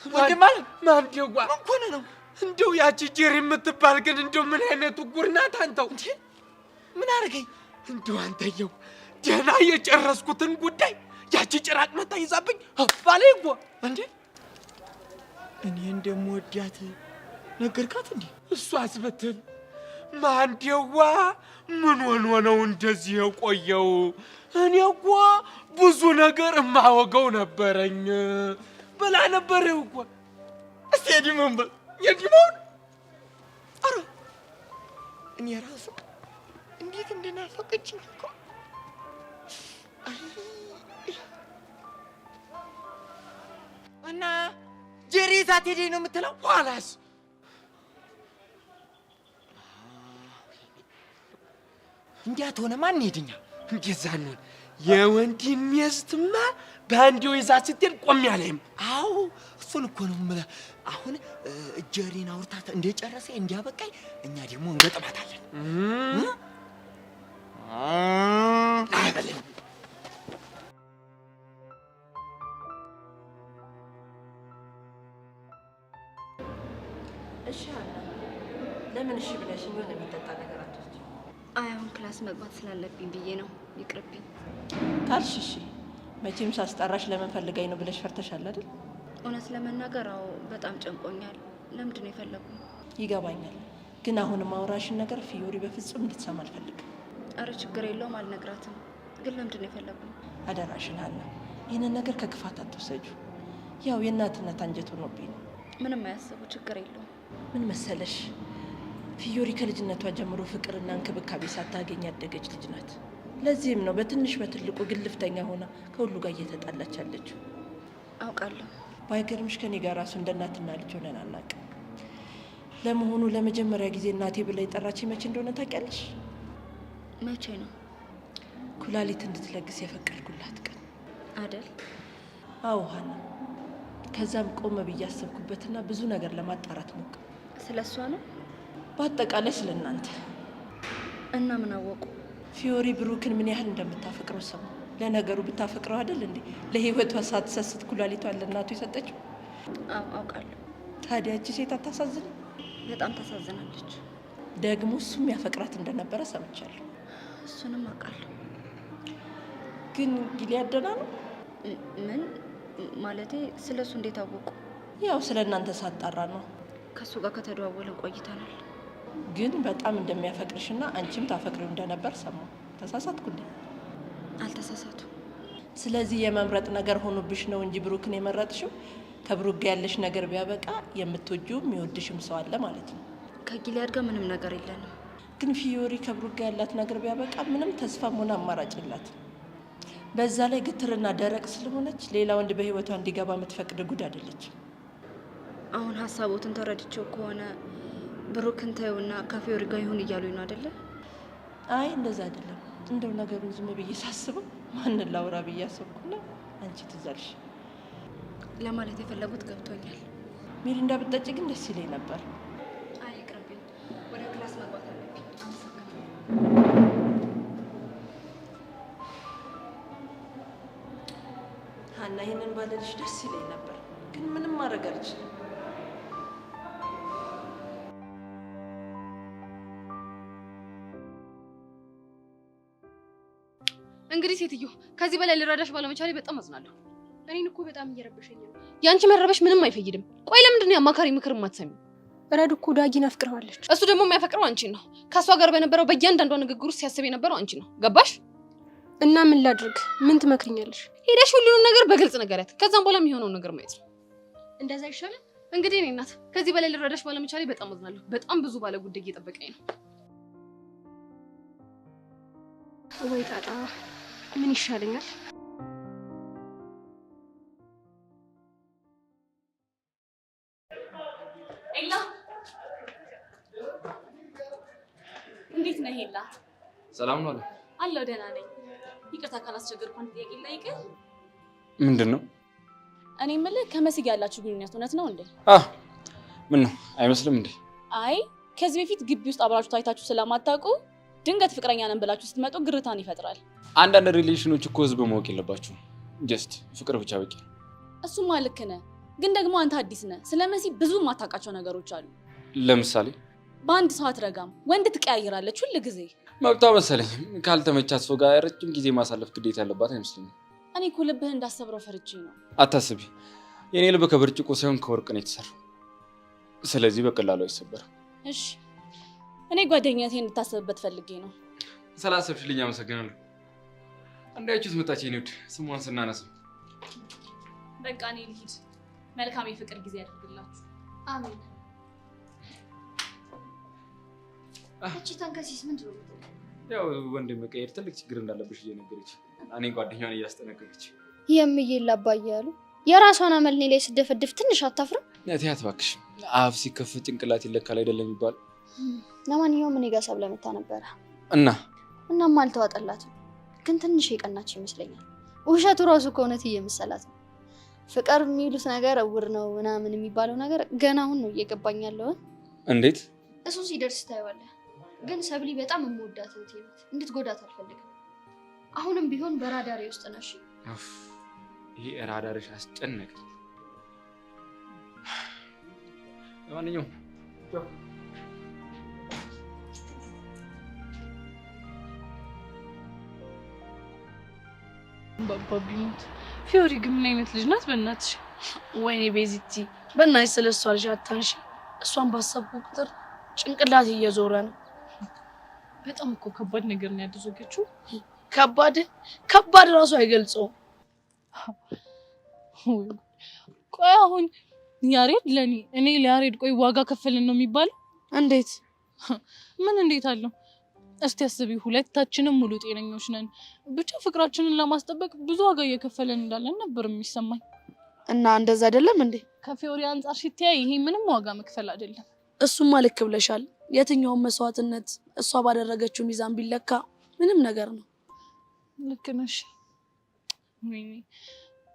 ወንድማል ማንዴዋ እንኳን ነው እንደው ያቺ ጄሪ የምትባል ግን እንደው ምን አይነቱ ጉር ናት አንተው እንዴ ምን አረገኝ እንደው አንተየው ደህና የጨረስኩትን ጉዳይ ያቺ ጭራቅ መታ ይዛብኝ ባለይጎ እንዴ እኔ እንደምወዳት ነገርካት እንዴ እሷ አስበትን ማንዴዋ ምን ሆኖ ነው እንደዚህ የቆየው እኔ እኮ ብዙ ነገር ማወገው ነበረኝ በላ ነበር እኮ እስቲ ዲሞን የዲሞን አረ እኔ ራሱ እንዴት እንደናፈቀችኝ እኮ እና ጄሪ ዛት ሄዴ ነው የምትለው ኋላስ እንዴት ሆነ ማን ሄድኛ እንደዛ ነው የወንድም ሚስትማ ባንዲው ይዛ ስትል ቆም ያለኝ አው እሱን እኮ ነው የምልህ አሁን ጄሪን አውርታት እንደጨረሰ እንዲያበቃይ እኛ ደግሞ እንገጥማታለን አይበለም እሺ አለ ለምን እሺ ብለሽኝ ሆነ የሚጠጣ ነገር አትወስጂ አይ አሁን ክላስ መግባት ስላለብኝ ብዬ ነው ይቅርብኝ ካልሽ እሺ መቼም ሳስጠራሽ ለምን ፈልጋኝ ነው ብለሽ ፈርተሻል አይደል እውነት ለመናገር አዎ በጣም ጨንቆኛል ለምንድን ነው የፈለጉኝ ይገባኛል ግን አሁን ማውራሽን ነገር ፊዮሪ በፍጹም እንድትሰማ አልፈልግም አረ ችግር የለውም አልነግራትም ግን ለምንድን ነው የፈለጉኝ አደራሽን አለ ይህንን ነገር ከክፋት አትወሰጁ ያው የእናትነት አንጀት ሆኖብኝ ነው ምንም አያስቡ ችግር የለውም ምን መሰለሽ ፊዮሪ ከልጅነቷ ጀምሮ ፍቅርና እንክብካቤ ሳታገኝ ያደገች ልጅ ናት ለዚህም ነው በትንሽ በትልቁ ግልፍተኛ ሆና ከሁሉ ጋር እየተጣላች ያለችው አውቃለሁ ባይገርምሽ ከኔ ጋር ራሱ እንደ እናትና ልጅ ሆነን አናውቅም ለመሆኑ ለመጀመሪያ ጊዜ እናቴ ብላ የጠራችኝ መቼ እንደሆነ ታውቂያለሽ መቼ ነው ኩላሊት እንድትለግስ የፈቀድኩላት ቀን አይደል አዎ ሀና ከዛም ቆመ ብዬ አሰብኩበትና ብዙ ነገር ለማጣራት ሞክር ስለሷ ነው በአጠቃላይ ስለናንተ እና ምን አወቁ ፊዮሪ ብሩክን ምን ያህል እንደምታፈቅረው ሰሙ ለነገሩ ብታፈቅረው አይደል እንዴ ለህይወቷ ሳትሰስት ኩላሊቷን ለእናቱ የሰጠችው አዎ አውቃለሁ ታዲያ እቺ ሴት አታሳዝን በጣም ታሳዝናለች ደግሞ እሱም ያፈቅራት እንደነበረ ሰምቻለሁ እሱንም አውቃለሁ ግን ጊሊያድ ደህና ነው ምን ማለቴ ስለሱ እንዴት አወቁ ያው ስለናንተ ሳጣራ ነው ከሱ ጋር ከተደዋወልን ቆይተናል ግን በጣም እንደሚያፈቅርሽና አንቺም ታፈቅሪው እንደነበር ሰማሁ ተሳሳትኩ እንዴ አልተሳሳቱ ስለዚህ የመምረጥ ነገር ሆኖብሽ ነው እንጂ ብሩክን የመረጥሽው ከብሩክ ጋር ያለሽ ነገር ቢያበቃ የምትወጂው የሚወድሽም ሰው አለ ማለት ነው ከጊሊያድ ጋር ምንም ነገር የለንም ግን ፊዮሪ ከብሩክ ጋር ያላት ነገር ቢያበቃ ምንም ተስፋም ሆነ አማራጭ የላትም በዛ ላይ ግትርና ደረቅ ስለሆነች ሌላ ወንድ በህይወቷ እንዲገባ የምትፈቅድ ጉድ አይደለች አሁን ሀሳቦትን ተረድቼው ከሆነ ብሩክን ተይውና ከፊዮሪ ጋር ይሁን እያሉኝ ነው አይደለ አይ እንደዛ አይደለም እንደው ነገሩን ዝም ብዬ ሳስበው ማንን ላውራ ብዬ አሰብኩና አንቺ ትዛልሽ ለማለት የፈለጉት ገብቶኛል ሚሪንዳ ብትጠጪ ግን ደስ ይለኝ ነበር አይ ይቅርብኝ ወደ ክላስ መግባት አለብኝ ሀና ይህንን ባለልሽ ደስ ይለኝ ነበር ግን ምንም ማድረግ አልችልም እንግዲህ ሴትዮ ከዚህ በላይ ልረዳሽ ባለመቻሌ በጣም አዝናለሁ እኔን እኮ በጣም እየረበሸኝ ነው ያንቺ መረበሽ ምንም አይፈይድም ቆይ ለምንድን ነው አማካሪ ምክር የማትሰሚው ረዱ እኮ ዳጊን አፍቅረዋለች እሱ ደግሞ የሚያፈቅረው አንቺን ነው ከሷ ጋር በነበረው በእያንዳንዷ ንግግር ውስጥ ሲያስብ የነበረው አንቺ ነው ገባሽ እና ምን ላድርግ ምን ትመክሪኛለሽ ሄደሽ ሁሉንም ነገር በግልጽ ነገራት ከዛም በኋላ የሚሆነው ነገር ማየት ነው እንደዛ ይሻላል እንግዲህ እኔ እናት ከዚህ በላይ ልረዳሽ ባለመቻሌ በጣም አዝናለሁ በጣም ብዙ ባለ ጉዳይ እየጠበቀኝ ነው ወይ ጣጣ ምን ይሻለኛል ኤላ እንዴት ነህ ኤላ ሰላም ነው አለሁ ደህና ነኝ ይቅርታ ካላስቸገርኩ አንድ ጥያቄ ልጠይቅህ ምንድን ነው እኔ የምልህ ከመሲ ጋር ያላችሁ ግንኙነት እውነት ነው እንዴ ምን ነው አይመስልም እንዴ አይ ከዚህ በፊት ግቢ ውስጥ አብራችሁ ታይታችሁ ስለማታውቁ ድንገት ፍቅረኛ ነን ብላችሁ ስትመጡ ግርታን ይፈጥራል አንዳንድ ሪሌሽኖች እኮ ህዝብ ማወቅ የለባችሁም ጀስት ፍቅር ብቻ በቂ። እሱማ ልክ ነህ፣ ግን ደግሞ አንተ አዲስ ነህ። ስለ መሲ ብዙ የማታውቃቸው ነገሮች አሉ። ለምሳሌ በአንድ ሰው አትረጋም፣ ወንድ ትቀያይራለች ሁል ጊዜ። መብቷ መሰለኝ። ካልተመቻት ሰው ጋር ረጅም ጊዜ ማሳለፍ ግዴታ ያለባት አይመስለኝም። እኔ እኮ ልብህ እንዳሰብረው ፈርቼ ነው። አታስቢ፣ የኔ ልብ ከብርጭቆ ሳይሆን ከወርቅ ነው የተሰራው። ስለዚህ በቀላሉ አይሰበርም። እሺ፣ እኔ ጓደኛቴን እንድታስብበት ፈልጌ ነው። ስላሰብሽልኝ አመሰግናለሁ። እንዳያችሁት መጣች የኔ ውድ፣ ስሟን ስናነሳ። በቃ እኔ ልሂድ። መልካም የፍቅር ጊዜ ያድርግላችሁ። አሜን። እቺ ተንከሲስ ምንድን ነው? ያው ወንድ መቀየር ትልቅ ችግር እንዳለብሽ እየነገረች እኔ ጓደኛዋን እያስጠነቀቀች። የምዬላ አባዬ ያሉ የራሷን አመል እኔ ላይ ስደፈድፍ ትንሽ አታፍርም? ነቲያት እባክሽ፣ አፍ ሲከፍት ጭንቅላት ይለካል አይደለም የሚባለው። ለማንኛውም እኔ ጋር ሰብለ መታ ነበረ እናም አልተዋጠላትም፣ ግን ትንሽ የቀናች ይመስለኛል። ውሸቱ ራሱ ከእውነት እየመሰላት ነው። ፍቅር የሚሉት ነገር እውር ነው ምናምን የሚባለው ነገር ገና አሁን ነው እየገባኝ ያለው። እንዴት? እሱ ሲደርስ ታየዋለህ። ግን ሰብሊ በጣም የምወዳት እህቴ ናት፣ እንድትጎዳት አልፈልግም። አሁንም ቢሆን በራዳሪ ውስጥ ነሽ። ይሄ ራዳርሽ አስጨነቀ። ለማንኛውም ባባ ቢሞት ፊዮሪ ግን ምን አይነት ልጅ ናት? በእናትሽ ወይኔ ቤዚቲ፣ በእናትሽ ስለሷ ልጅ አታንሺ። እሷን ባሰብኩ ቁጥር ጭንቅላት እየዞረ ነው። በጣም እኮ ከባድ ነገር ነው ያደረገችው። ከባድ ራሱ አይገልጸውም። ቆይ አሁን ያሬድ ለኔ እኔ ለያሬድ ቆይ ዋጋ ከፈልን ነው የሚባለው? እንዴት? ምን እንዴት አለው? እስቲ አስቢ፣ ሁለታችንም ሙሉ ጤነኞች ነን። ብቻ ፍቅራችንን ለማስጠበቅ ብዙ ዋጋ እየከፈልን እንዳለን ነበር የሚሰማኝ። እና እንደዛ አይደለም እንዴ? ከፊዮሪ አንጻር ሲታይ ይሄ ምንም ዋጋ መክፈል አይደለም። እሱማ ልክ ብለሻል። የትኛውም መስዋዕትነት እሷ ባደረገችው ሚዛን ቢለካ ምንም ነገር ነው። ልክ ነሽ። ወይኔ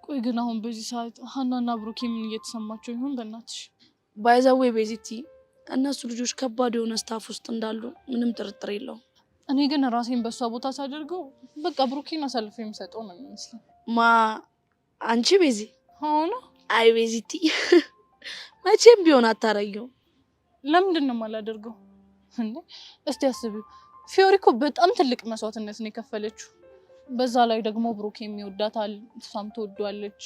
ቆይ ግን አሁን በዚህ ሰዓት ሀናና ብሩኬ ምን እየተሰማቸው ይሆን? በእናትሽ ባይዛዌ ቤዚቲ፣ እነሱ ልጆች ከባድ የሆነ ስታፍ ውስጥ እንዳሉ ምንም ጥርጥር የለውም። እኔ ግን ራሴን በሷ ቦታ ሳደርገው በቃ ብሩኬን አሳልፎ የሚሰጠው ነው የሚመስለው። አንቺ ቤዚ? አሁን አይ ቤዚቲ፣ መቼም ቢሆን አታረጊው። ለምንድን ነው የማላደርገው? እንዴ እስቲ አስቢው፣ ፊዮሪ እኮ በጣም ትልቅ መስዋዕትነት ነው የከፈለችው። በዛ ላይ ደግሞ ብሩኬ የሚወዳታል፣ እሷም ትወዷለች።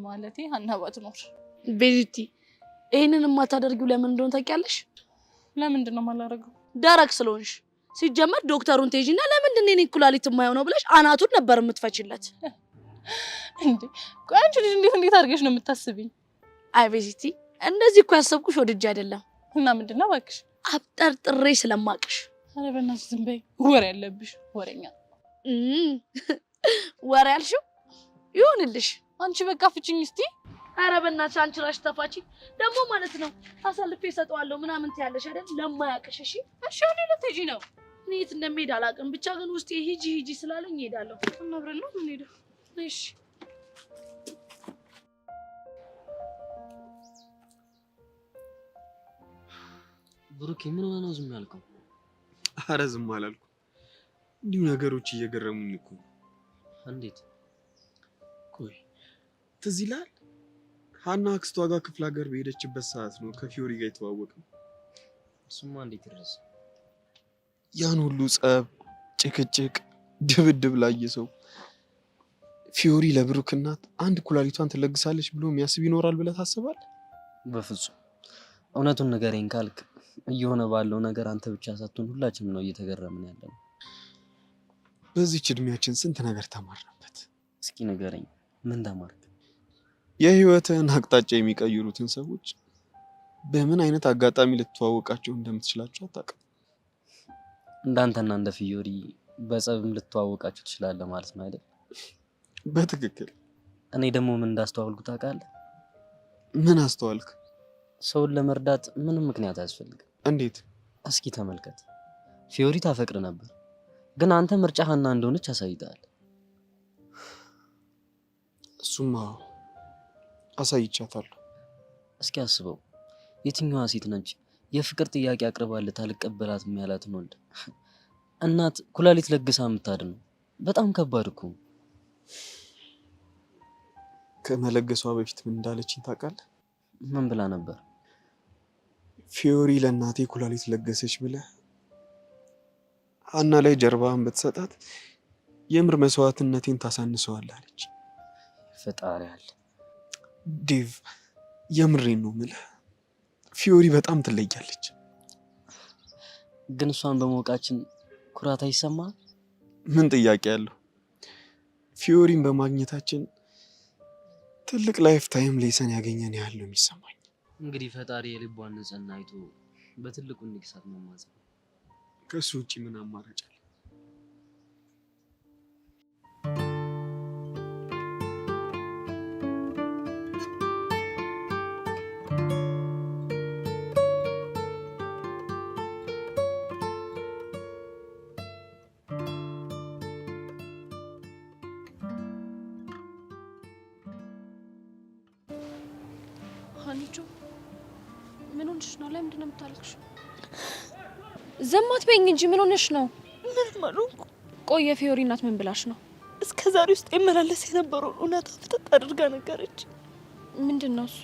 ማለቴ ሀና ባትኖር። ቤዚቲ፣ ይሄንን የማታደርጊው ለምን እንደሆነ ታውቂያለሽ? ለምንድን ነው የማላደርገው? ደረቅ ስለሆንሽ። ሲጀመር ዶክተሩን ትሄጂና ለምንድን ነው የኔ ኩላሊት የማይሆነው ብለሽ አናቱን ነበር የምትፈችለት። እንዴ ቆይ አንቺ ልጅ እንዴት አድርገሽ ነው የምታስቢኝ? አይ ቤዚቲ፣ እንደዚህ እኮ ያሰብኩሽ ወድጄ አይደለም። እና ምንድነው እባክሽ? አብጠርጥሬ ስለማቅሽ። ኧረ በእናትሽ ዝም በይ፣ ወሬ ያለብሽ ወሬኛ። ወሬ ያልሽው ይሁንልሽ። አንቺ በቃ ፍቺኝ እስቲ። ኧረ በእናትሽ አንቺ ራሽ ተፋቺ ደግሞ ማለት ነው። አሳልፌ እሰጠዋለሁ ምናምን ትያለሽ አይደል? ለማያውቅሽ። እሺ እሺ፣ አሁን ልትሄጂ ነው? እኔ የት እንደምሄድ አላውቅም። ብቻ ግን ውስጤ ሂጂ ስላለኝ እሄዳለሁ። እና አብረን ነው የምንሄደው። እሺ ብሩኬ፣ ምን ሆነ ነው ዝም ያልከው? አረ ዝም አላልኩም። እንዲሁ ነገሮች እየገረሙኝ እኮ። እንዴት? ቆይ ትዝ ይልሃል? ሀና አክስቷ ጋር ክፍለ ሀገር በሄደችበት ሰዓት ነው ከፊዮሪ ጋር የተዋወቅነው። እሱማ እንዴት ይረሳ? ያን ሁሉ ጸብ፣ ጭቅጭቅ፣ ድብድብ ላየ ሰው ፊዮሪ ለብሩክ እናት አንድ ኩላሊቷን ትለግሳለች ብሎ የሚያስብ ይኖራል ብለህ ታስባለህ? በፍጹም። እውነቱን ንገረኝ ካልክ እየሆነ ባለው ነገር አንተ ብቻ ሳትሆን ሁላችንም ነው እየተገረምን ያለነው። በዚህች እድሜያችን ስንት ነገር ተማርንበት። እስኪ ንገረኝ፣ ምን ተማርክ? የህይወትህን አቅጣጫ የሚቀይሩትን ሰዎች በምን አይነት አጋጣሚ ልትተዋወቃቸው እንደምትችላቸው አታውቅም። እንዳንተና እንደ ፊዮሪ በጸብም ልትተዋወቃቸው ትችላለህ ማለት ነው አይደል? በትክክል። እኔ ደግሞ ምን እንዳስተዋልኩ ታውቃለህ? ምን አስተዋልክ? ሰውን ለመርዳት ምንም ምክንያት አያስፈልግም። እንዴት? እስኪ ተመልከት። ፊዮሪ ታፈቅር ነበር፣ ግን አንተ ምርጫ ሀና እንደሆነች አሳይተሃል። እሱማ አሳይቻታለሁ። እስኪ አስበው፣ የትኛዋ ሴት ነች የፍቅር ጥያቄ አቅርባለት አልቀበላትም ያላትን ወንድ እናት ኩላሊት ለግሳ የምታድነው? በጣም ከባድ እኮ። ከመለገሷ በፊት ምን እንዳለችኝ ታውቃለህ? ምን ብላ ነበር? ፊዮሪ ለእናቴ ኩላሊት ለገሰች ብለህ ሀና ላይ ጀርባህን ብትሰጣት የምር መስዋዕትነቴን ታሳንሰዋለህ አለች። ፈጣሪ አለ። ዴቭ የምሬን ነው የምልህ፣ ፊዮሪ በጣም ትለያለች። ግን እሷን በማወቃችን ኩራት አይሰማህም? ምን ጥያቄ አለው? ፊዮሪን በማግኘታችን ትልቅ ላይፍ ታይም ሌሰን ያገኘን ያህል ነው የሚሰማኝ። እንግዲህ ፈጣሪ የልቧን ንጽህና አይቶ በትልቁ እንዲክሳት መማጸን። ከሱ ውጪ ምን አማራጭ አለ? ሀኒቾ ምን ሆነሽ ነው? ለምንድን ነው የምታለቅሽው? ዝም አትበይኝ እንጂ ምን ሆነሽ ነው? ምንም አልሆንኩም። ቆይ የፊዮሪ እናት ምን ብላሽ ነው? እስከ ዛሬ ውስጥ የመላለስ የነበረውን እውነት ፍጥጥ አድርጋ ነገረች። ምንድን ነው እሱ?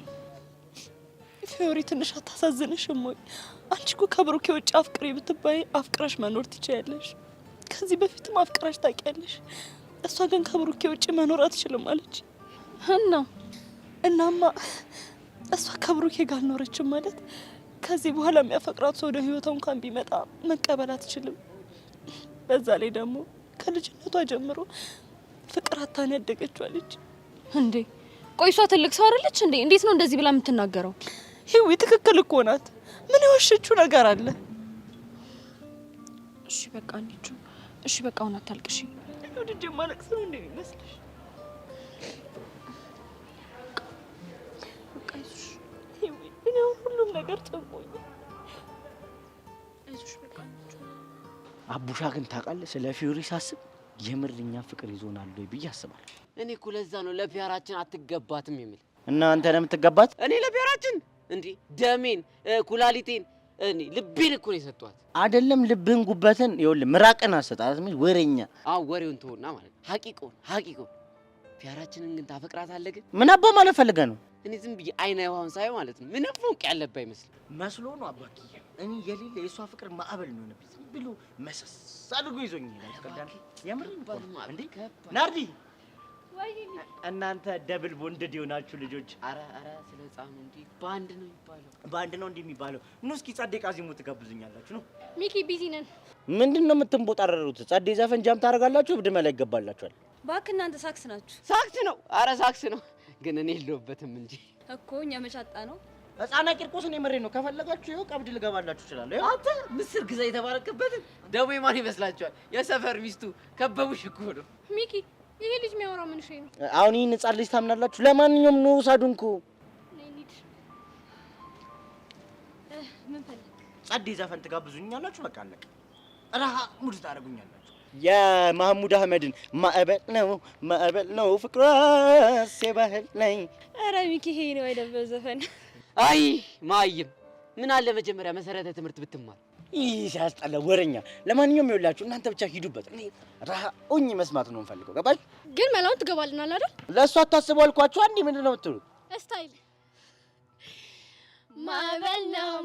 ፊዮሪ ትንሽ አታሳዝንሽም ወይ? አንቺ እኮ ከብሩኬ ውጭ አፍቅሬ ብትባይ አፍቅረሽ መኖር ትችያለሽ። ከዚህ በፊትም አፍቅራሽ ታውቂያለሽ። እሷ ግን ከብሩኬ ውጭ መኖር አትችልም አለች። እናማ እሷ ከብሩኬ ጋር አልኖረችም ማለት ከዚህ በኋላ የሚያፈቅራት ሰው ወደ ህይወቷ እንኳን ቢመጣ መቀበል አትችልም። በዛ ላይ ደግሞ ከልጅነቷ ጀምሮ ፍቅር አታን ያደገችው አለች። እንዴ ቆይ እሷ ትልቅ ሰው አይደለች እንዴ? እንዴት ነው እንደዚህ ብላ የምትናገረው? ህይወት ትክክል እኮ ናት። ምን የዋሸችው ነገር አለ? እሺ በቃ አንቺ እሺ በቃ አሁን አታልቅሽ። ወድጄ ማለቅስ ነው እንዴ ይመስልሽ? በቃ ይዙሽ እኔ ሁሉም ነገር ጨንቆኝ። አይዞሽ በቃ አቡሻ ግን ታውቃለህ፣ ስለ ፊዮሪ ሳስብ የምርኛ ፍቅር ይዞናል ወይ ብዬ አስባለሁ። እኔ እኮ ለዛ ነው ለፒያራችን አትገባትም የሚል። እና አንተ ነው የምትገባት? እኔ ለፒያራችን እንዴ ደሜን፣ ኩላሊቴን፣ እኔ ልቤን እኮ ነው የሰጧት። አይደለም ልብህን፣ ጉበትን፣ ይኸውልህ ምራቅን አሰጣት። ምን ወሬኛ። አዎ ወሬውን ተውና ማለት ሀቂቆን ፒያራችንን ግን ታፈቅራታለህ? ግን ምን አባ ማለት ፈልገህ ነው? እኔ ዝም ብዬ አይና የዋን ሳይሆን ማለት ነው ምንም ፎቅ ያለበት አይመስልም መስሎ ነው አባክዬ። እኔ የሌለ የእሷ ፍቅር ማዕበል ነው ነበር ብሎ መሰስ አድርጎ ይዞኝ ይላል። ተቀዳል የምር እንዴ ናርዲ፣ እናንተ ደብል ቦንድድ የሆናችሁ ልጆች። አረ ስለ ህፃኑ እንዴ ባንድ ነው የሚባለው? ባንድ ነው እንዴ የሚባለው? ኑ እስኪ ጸዴ ቃዚሙ ትጋብዙኛላችሁ ነው? ሚኪ ቢዚ ነን። ምንድነው የምትንቦጣረሩት? ጸዴ ዘፈን ጃም ታደርጋላችሁ፣ ብድ መላ ይገባላችኋል። እባክህ እናንተ ሳክስ ናችሁ። ሳክስ ነው? አረ ሳክስ ነው፣ ግን እኔ የለሁበትም እንጂ እኮ እኛ መቻጣ ነው። ህፃና ቂርቆስን የምሬ ነው። ከፈለጋችሁ ይኸው ቀብድ ልገባላችሁ እችላለሁ። አንተ ምስር ግዛ የተባረከበትን ደግሞ የማን ይመስላችኋል? የሰፈር ሚስቱ ከበቡሽ እኮ ነው። ሚኪ ይሄ ልጅ የሚያወራው ምን ነው? አሁን ይህን ህፃን ልጅ ታምናላችሁ? ለማንኛውም ነው ሳዱንኩ ምን ፈልግ ጸዴ ዘፈን ትጋብዙኛላችሁ። በቃ አለቀ። ረሃ ሙድ ታደርጉኛላችሁ። የማህሙድ አህመድን ማዕበል ነው ፍቅሯስ የባህል ነኝ። ኧረ ሚኪ ይሄ ነው አይደለም ዘፈን። አይ ማይም ምን አለ መጀመሪያ መሰረተ ትምህርት ብትማር። ይህ ሲያስጠላ ወሬኛ። ለማንኛውም ይኸውላችሁ እናንተ ብቻ ሂዱበት። እኔ ረሃኡኝ መስማት ነው የምፈልገው። ገባሽ? ግን መላውን ትገባልናል አይደል? ለእሱ አታስቡ አልኳችሁ። አንዴ ምንድን ነው የምትሉት? ስታይል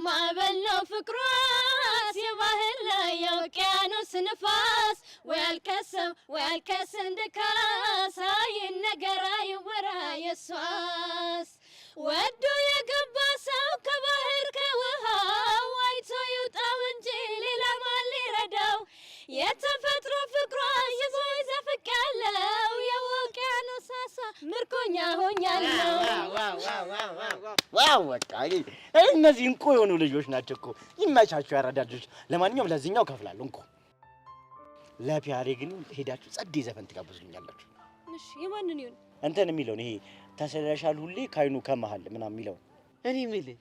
ማዕበል ነው ፍቅሯስ የባህር ላይ የውቅያኖስ ንፋስ ወይ አልከስም ድካስ አይነገር አይወራ የሷስ ወዶ የገባ ሰው ከባህር ከውሃው አይቶ ይውጣው እንጂ ሌላ ማን ሊረዳው? የተፈጥሮ ፍቅሯ ይዞ ይዘፍቅ ያለው የውቅያኖስ አሳ ምርኮኛ ሆኛለሁ። ዋው በቃ እነዚህ እንቁ የሆኑ ልጆች ናቸው እኮ። ይመቻችሁ ያራዳ ልጆች። ለማንኛውም ለዚህኛው ከፍላለሁ እንቁ። ለፒያሬ ግን ሄዳችሁ ጸዴ ዘፈን ትጋብዙኛላችሁ። እሺ የማንን ይሁን? እንትን የሚለውን ይሄ ተሰለሻል ሁሌ ካይኑ ከመሃል ምናምን የሚለው። እኔ የምልህ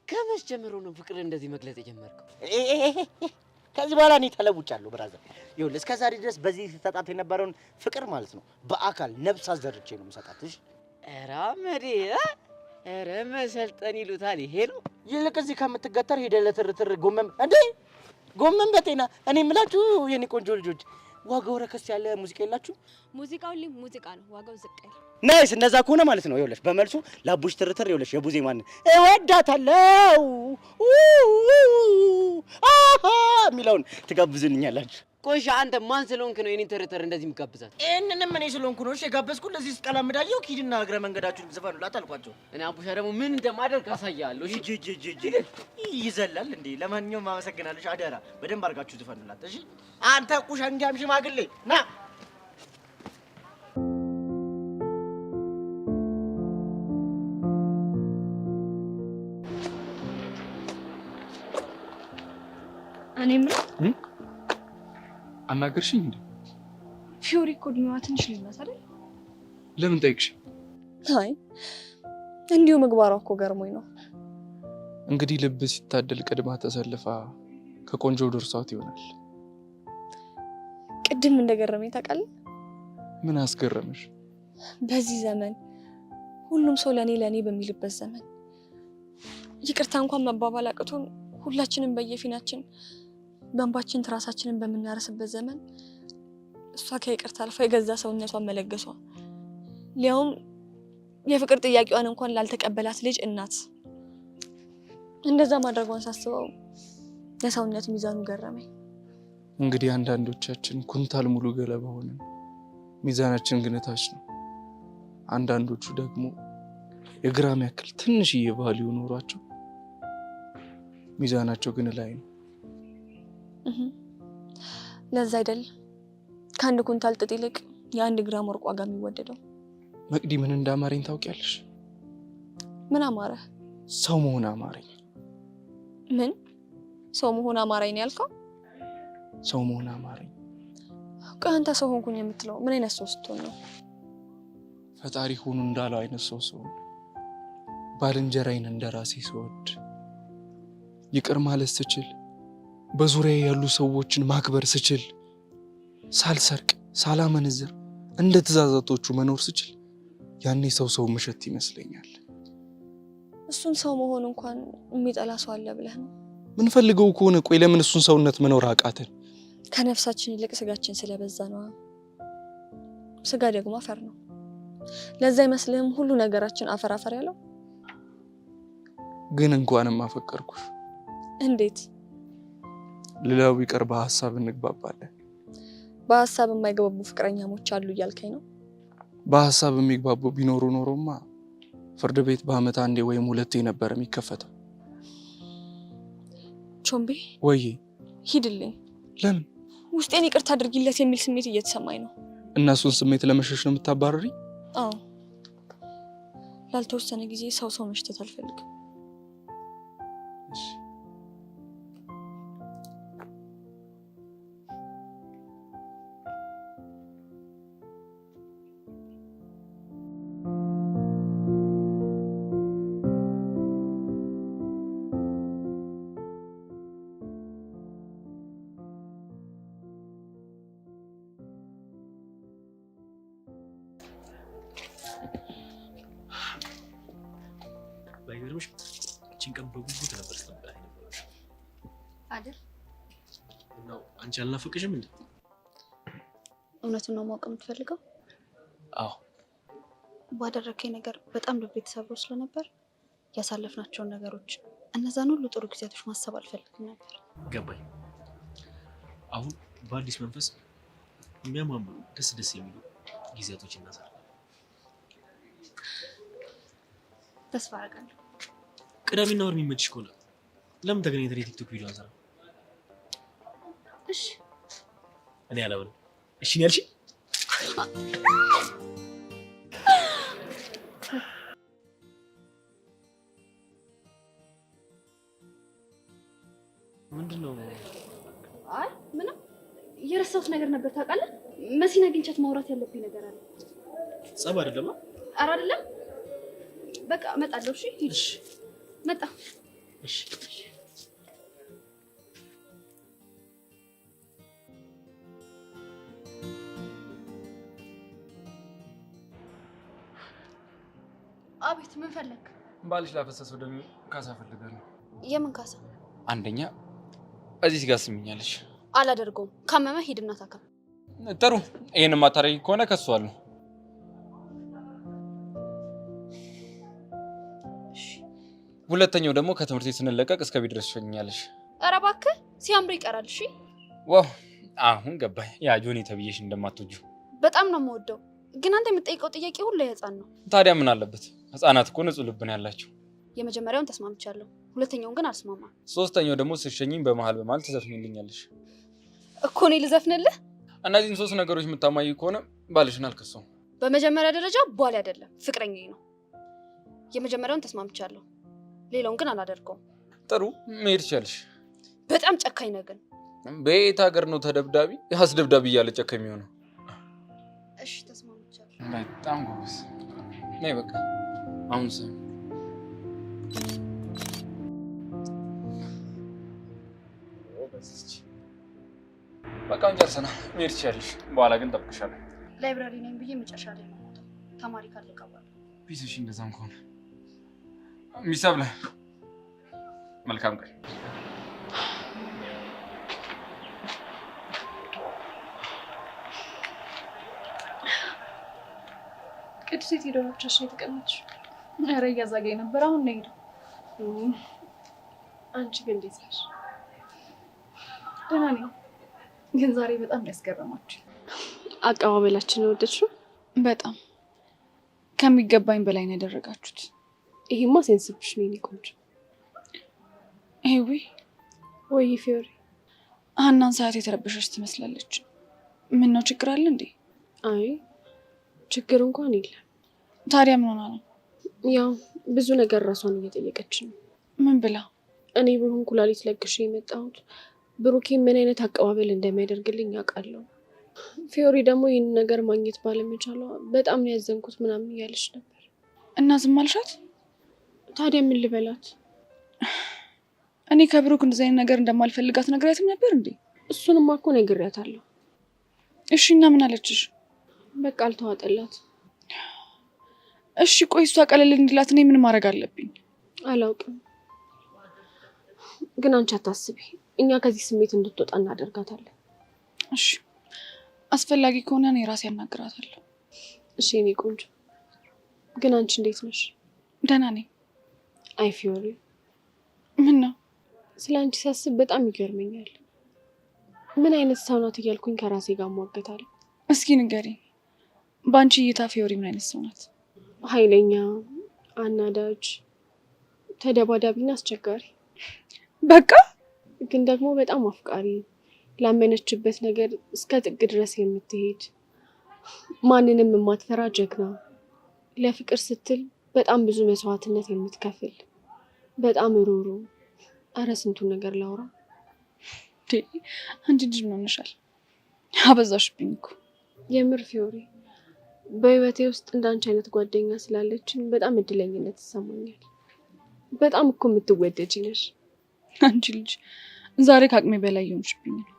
ከመቼ ጀምሮ ነው ፍቅር እንደዚህ መግለጽ የጀመርከው? ከዚህ በኋላ እኔ ተለውጫለሁ ብራዘር። ይኸውልህ እስከ ዛሬ ድረስ በዚህ ተጣጣ የነበረውን ፍቅር ማለት ነው በአካል ነብስ አዘርቼ ነው የምሰጣትሽ። ኧረ አመዴ ኧረ መሰልጠን ይሉታል ይሄ ነው። ይልቅ እዚህ ከምትገተር ሄደህ ለትርትር ጎመን እንዴ ጎመን በጤና። እኔ የምላችሁ የኔ ቆንጆ ልጆች ዋጋው ረከስ ያለ ሙዚቃ የላችሁ? ሙዚቃው ሙዚቃ ነው፣ ዋጋው ዝቅ ያለ። ናይስ። እንደዛ ከሆነ ማለት ነው ይኸውልሽ፣ በመልሱ ላቡሽ ትርትር ይኸውልሽ የቡዜ ማን እወዳታለሁ አሃ የሚለውን ትጋብዙልኛላችሁ። ቆይሻ አንተ ማን ስለሆንክ ነው የኔን ተረተር እንደዚህ የምጋብዛት? ይሄንንም እኔ ስለሆንኩ ነው እሺ የጋበዝኩት። ለዚህ ስቀላምዳየው ኪድና እግረ መንገዳችሁን ዝፈኑላት አልኳቸው። እኔ አቡሻ ደግሞ ምን እንደማደርግ አሳያለሁ። እሺ ይዘላል እንዴ? ለማንኛውም አመሰግናለሽ። አደራ በደንብ አድርጋችሁ ዝፈኑላት እሺ። አንተ ቁሸንጋም ሽማግሌ ና እኔም አናገርሽኝ እንዴ? ፊዮሪ እኮ እድሜዋ ትንሽ ልናት አይደል? ለምን ጠይቅሽ? አይ እንዲሁ ምግባሯ እኮ ገርሞኝ ነው። እንግዲህ ልብ ሲታደል ቅድማ ተሰልፋ ከቆንጆ ደርሷት ይሆናል። ቅድም እንደገረመኝ ታውቃለህ? ምን አስገረመሽ? በዚህ ዘመን ሁሉም ሰው ለኔ በሚልበት ዘመን ይቅርታ እንኳን መባባል አቅቶን ሁላችንም በየፊናችን በእንባችን ትራሳችንን በምናረስበት ዘመን እሷ ከይቅርታ አልፋ የገዛ ሰውነቷን መለገሷ፣ ሊያውም የፍቅር ጥያቄዋን እንኳን ላልተቀበላት ልጅ እናት እንደዛ ማድረጓን ሳስበው የሰውነት ሚዛኑ ገረመኝ። እንግዲህ አንዳንዶቻችን ኩንታል ሙሉ ገለባ ሆነን ሚዛናችን ግን ታች ነው። አንዳንዶቹ ደግሞ የግራም ያክል ትንሽዬ ቫልዩ ኖሯቸው ሚዛናቸው ግን ላይ ነው። ለዛ አይደል ከአንድ ኩንታል ጥጥ ይልቅ የአንድ ግራም ወርቅ ዋጋ የሚወደደው። መቅዲ ምን እንዳማረኝ ታውቂያለሽ? ምን አማረ? ሰው መሆን አማረኝ። ምን ሰው መሆን አማረኝ ነው ያልከው? ሰው መሆን አማረኝ። ከአንተ ሰው ሆንኩኝ የምትለው ምን አይነት ሰው ስትሆን ነው? ፈጣሪ ሁኑ እንዳለው አይነት ሰው ስሆን፣ ባልንጀራዬን እንደራሴ ስወድ፣ ይቅር ማለት ስችል፣ በዙሪያ ያሉ ሰዎችን ማክበር ስችል፣ ሳልሰርቅ ሳላመነዝር እንደ ትእዛዛቶቹ መኖር ስችል፣ ያኔ ሰው መሸት ይመስለኛል። እሱን ሰው መሆን እንኳን የሚጠላ ሰው አለ ብለህ ነው? ምን ፈልገው ከሆነ ቆይ ለምን እሱን ሰውነት መኖር አቃተን? ከነፍሳችን ይልቅ ስጋችን ስለበዛ ነው። ስጋ ደግሞ አፈር ነው። ለዛ ይመስልህም ሁሉ ነገራችን አፈር ያለው? ግን እንኳንም አፈቀርኩሽ። እንዴት? ሌላው ቢቀር በሐሳብ እንግባባለን። በሐሳብ የማይግባቡ ፍቅረኛሞች አሉ እያልከኝ ነው? በሐሳብ የሚግባቡ ቢኖሩ ኖሮማ ፍርድ ቤት በአመት አንዴ ወይም ሁለቴ ነበር የሚከፈተው። ቾምቤ ወይ ሂድልኝ። ለምን? ውስጤን ይቅርታ አድርጊለት የሚል ስሜት እየተሰማኝ ነው። እና እሱን ስሜት ለመሸሽ ነው የምታባረሪ? አዎ፣ ላልተወሰነ ጊዜ ሰው መሽተት አልፈልግም። ባይገርምሽ እቺን ቀን በጉጉት ነበር ስጠብቃት ነበር አይደል? ነው አንቺ አልናፈቅሽም እንዴ? እውነቱን ነው ማወቅ የምትፈልገው? አዎ። ባደረከኝ ነገር በጣም ልቤ ተሰብሮ ስለነበር ያሳለፍናቸውን ነገሮች እነዛን ሁሉ ጥሩ ጊዜያቶች ማሰብ አልፈልግም ነበር። ገባኝ። አሁን በአዲስ መንፈስ የሚያማምሩ ደስ የሚሉ ጊዜያቶች እናሳልፋለን። ተስፋ አደርጋለሁ። ቅዳሜና እሑድ የሚመችሽ ከሆነ ለምን ተገናኝተን የቲክቶክ ቪዲዮ አንሰራ? እሺ። እኔ አላምንም። እሺ ነው ያልሽኝ? ምንድነው? አይ ምንም የረሳሁት ነገር ነበር ታውቃለህ። መሲን አግኝቻት ማውራት ያለብኝ ነገር አለ። ጸብ አይደለም? ኧረ አይደለም። በቃ እመጣለሁ። እሺ ሂድ። እሺ መጣ። እሺ አቤት፣ ምን ፈለክ? ባልሽ ላፈሰሰው ደም ካሳ ፈልጋለሁ። የምን ካሳ? አንደኛ እዚህ ጋር ስሚኛለሽ። አላደርገውም። ካመመ ሂድና ታከም። ጥሩ ይሄን ማታረጊ ከሆነ ከሷለሁ። ሁለተኛው ደግሞ ከትምህርት ቤት ስንለቀቅ እስከ ቤት ድረስ ትሸኛለሽ። ኧረ እባክህ ሲያምር ይቀራል። እሺ ዋው አሁን ገባኝ። ያ ጆኒ ተብዬሽ እንደማትወጂው በጣም ነው የምወደው፣ ግን አንተ የምትጠይቀው ጥያቄ ሁሉ የህፃን ነው። ታዲያ ምን አለበት? ህፃናት እኮ ንጹህ ልብ ነው ያላቸው። የመጀመሪያውን ተስማምቻለሁ፣ ሁለተኛውን ግን አልስማማም። ሶስተኛው ደግሞ ስትሸኚኝ በመሀል ትዘፍኝልኛለሽ እኮ። እኔ ልዘፍንልህ? እነዚህን 3 ነገሮች የምታማይ ከሆነ ባልሽን አልከሰውም። በመጀመሪያ ደረጃ ባል አይደለም ፍቅረኛዬ ነው። የመጀመሪያውን ተስማምቻለሁ፣ ሌላውን ግን አላደርገውም። ጥሩ መሄድ ትችያለሽ። በጣም ጨካኝ ነህ ግን። በየት ሀገር ነው ተደብዳቢ አስደብዳቢ እያለ ጨካኝ የሚሆነው? እሺ ተስማምቻለሁ። በጣም ጎበዝ ነይ። በቃ አሁን ስም በቃ ጨርሰናል። መሄድ ትችያለሽ። በኋላ ግን እጠብቅሻለሁ። ላይብራሪ ነኝ ብዬ መጨረሻ ላይ ነው ተማሪ ካለቀ በኋላ። ፒስሽ እንደዛም ከሆነ ሚሰብለ መልካም ቀን። ቅዱስ ሴት ሄዶ ብቻሽን የተቀመጥሽ? ኧረ እያዛገኝ ነበር። አሁን ነው ሄደው። አንቺ ግን እንዴት ነሽ? ደህና ነኝ፣ ግን ዛሬ በጣም ያስገረማችሁ አቀባበላችን ወደድሽው? በጣም ከሚገባኝ በላይ ነው ያደረጋችሁት። ይሄማ ሴንስብሽ ነው የኔ ቆንጆ። ይሄዊ ወይ ፊዮሪ፣ ሀናን ሰዓት የተረበሸች ትመስላለች። ምን ነው ችግር አለ እንዴ? አይ ችግር እንኳን የለም። ታዲያ ምን ሆና ነው? ያው ብዙ ነገር ራሷን እየጠየቀች ነው። ምን ብላ? እኔ ብሆን ኩላሊት ለግሼ የመጣሁት ብሩኬ ምን አይነት አቀባበል እንደሚያደርግልኝ አውቃለሁ። ፊዮሪ ደግሞ ይህን ነገር ማግኘት ባለመቻሏ በጣም ነው ያዘንኩት ምናምን እያለች ነበር። እና ዝም አልሻት? ታዲያ ምን ልበላት? እኔ ከብሩክ እንደዚህ አይነት ነገር እንደማልፈልጋት ነግሬያትም ነበር እንዴ? እሱንማ እኮ ነግሬያታለሁ። እሺ እና ምን አለችሽ? በቃ አልተዋጠላት። እሺ ቆይ እሷ ቀለል እንዲላት እኔ ምን ማድረግ አለብኝ? አላውቅም፣ ግን አንቺ አታስቢ፣ እኛ ከዚህ ስሜት እንድትወጣ እናደርጋታለን። እሺ አስፈላጊ ከሆነ እኔ ራሴ ያናግራታለሁ። እሺ የኔ ቆንጆ፣ ግን አንቺ እንዴት ነሽ? ደህና ነኝ። አይ ፊዮሪ፣ ምን ነው? ስለ አንቺ ሳስብ በጣም ይገርመኛል። ምን አይነት ሰው ናት እያልኩኝ ከራሴ ጋር እሟገታለሁ። እስኪ ንገሪኝ፣ በአንቺ እይታ ፊዮሪ ምን አይነት ሰው ናት? ኃይለኛ፣ አናዳጅ፣ ተደባዳቢና አስቸጋሪ። በቃ ግን ደግሞ በጣም አፍቃሪ፣ ላመነችበት ነገር እስከ ጥግ ድረስ የምትሄድ፣ ማንንም የማትፈራ ጀግና፣ ለፍቅር ስትል በጣም ብዙ መስዋዕትነት የምትከፍል፣ በጣም ሩሩ። አረ ስንቱን ነገር ላውራ። አንቺ ልጅ ምን ሆነሻል? አበዛሽብኝ እኮ። የምር ፊዮሪ፣ በህይወቴ ውስጥ እንዳንቺ አይነት ጓደኛ ስላለችን በጣም እድለኝነት ይሰማኛል። በጣም እኮ የምትወደጂ ነሽ። አንቺ ልጅ ዛሬ ከአቅሜ በላይ የሆንሽብኝ ነው።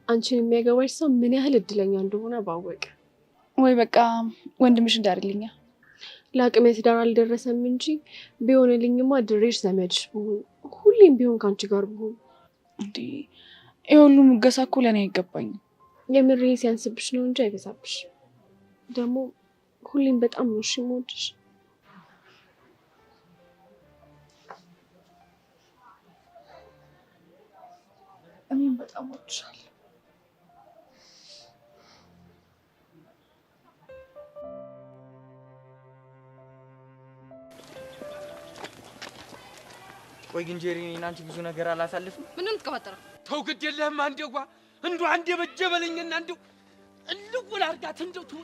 አንቺን የሚያገባሽ ሰው ምን ያህል እድለኛ እንደሆነ ባወቀ። ወይ በቃ ወንድምሽ እንዳርልኛ። ለአቅሜ ትዳር አልደረሰም እንጂ ቢሆንልኝማ ድሬሽ ዘመድሽ ብሆን፣ ሁሌም ቢሆን ከአንቺ ጋር ብሆን። እንዴ ይሄ ሁሉ ሙገሳ እኮ ለእኔ አይገባኝም። የምሬ ሲያንስብሽ ነው እንጂ አይበዛብሽ። ደግሞ ሁሌም በጣም ነው እሺ የምወድሽ። እኔም በጣም ወድሻለሁ። ቆይ ግን ጄሪ፣ እኔና አንቺ ብዙ ነገር አላሳልፍም። ምንም ትቀባጠረው? ተው ግድ የለህም። አንዴዋ እንዱ አንዴ በጀበለኝና እንዱ እልውል አርጋት እንደው ቱ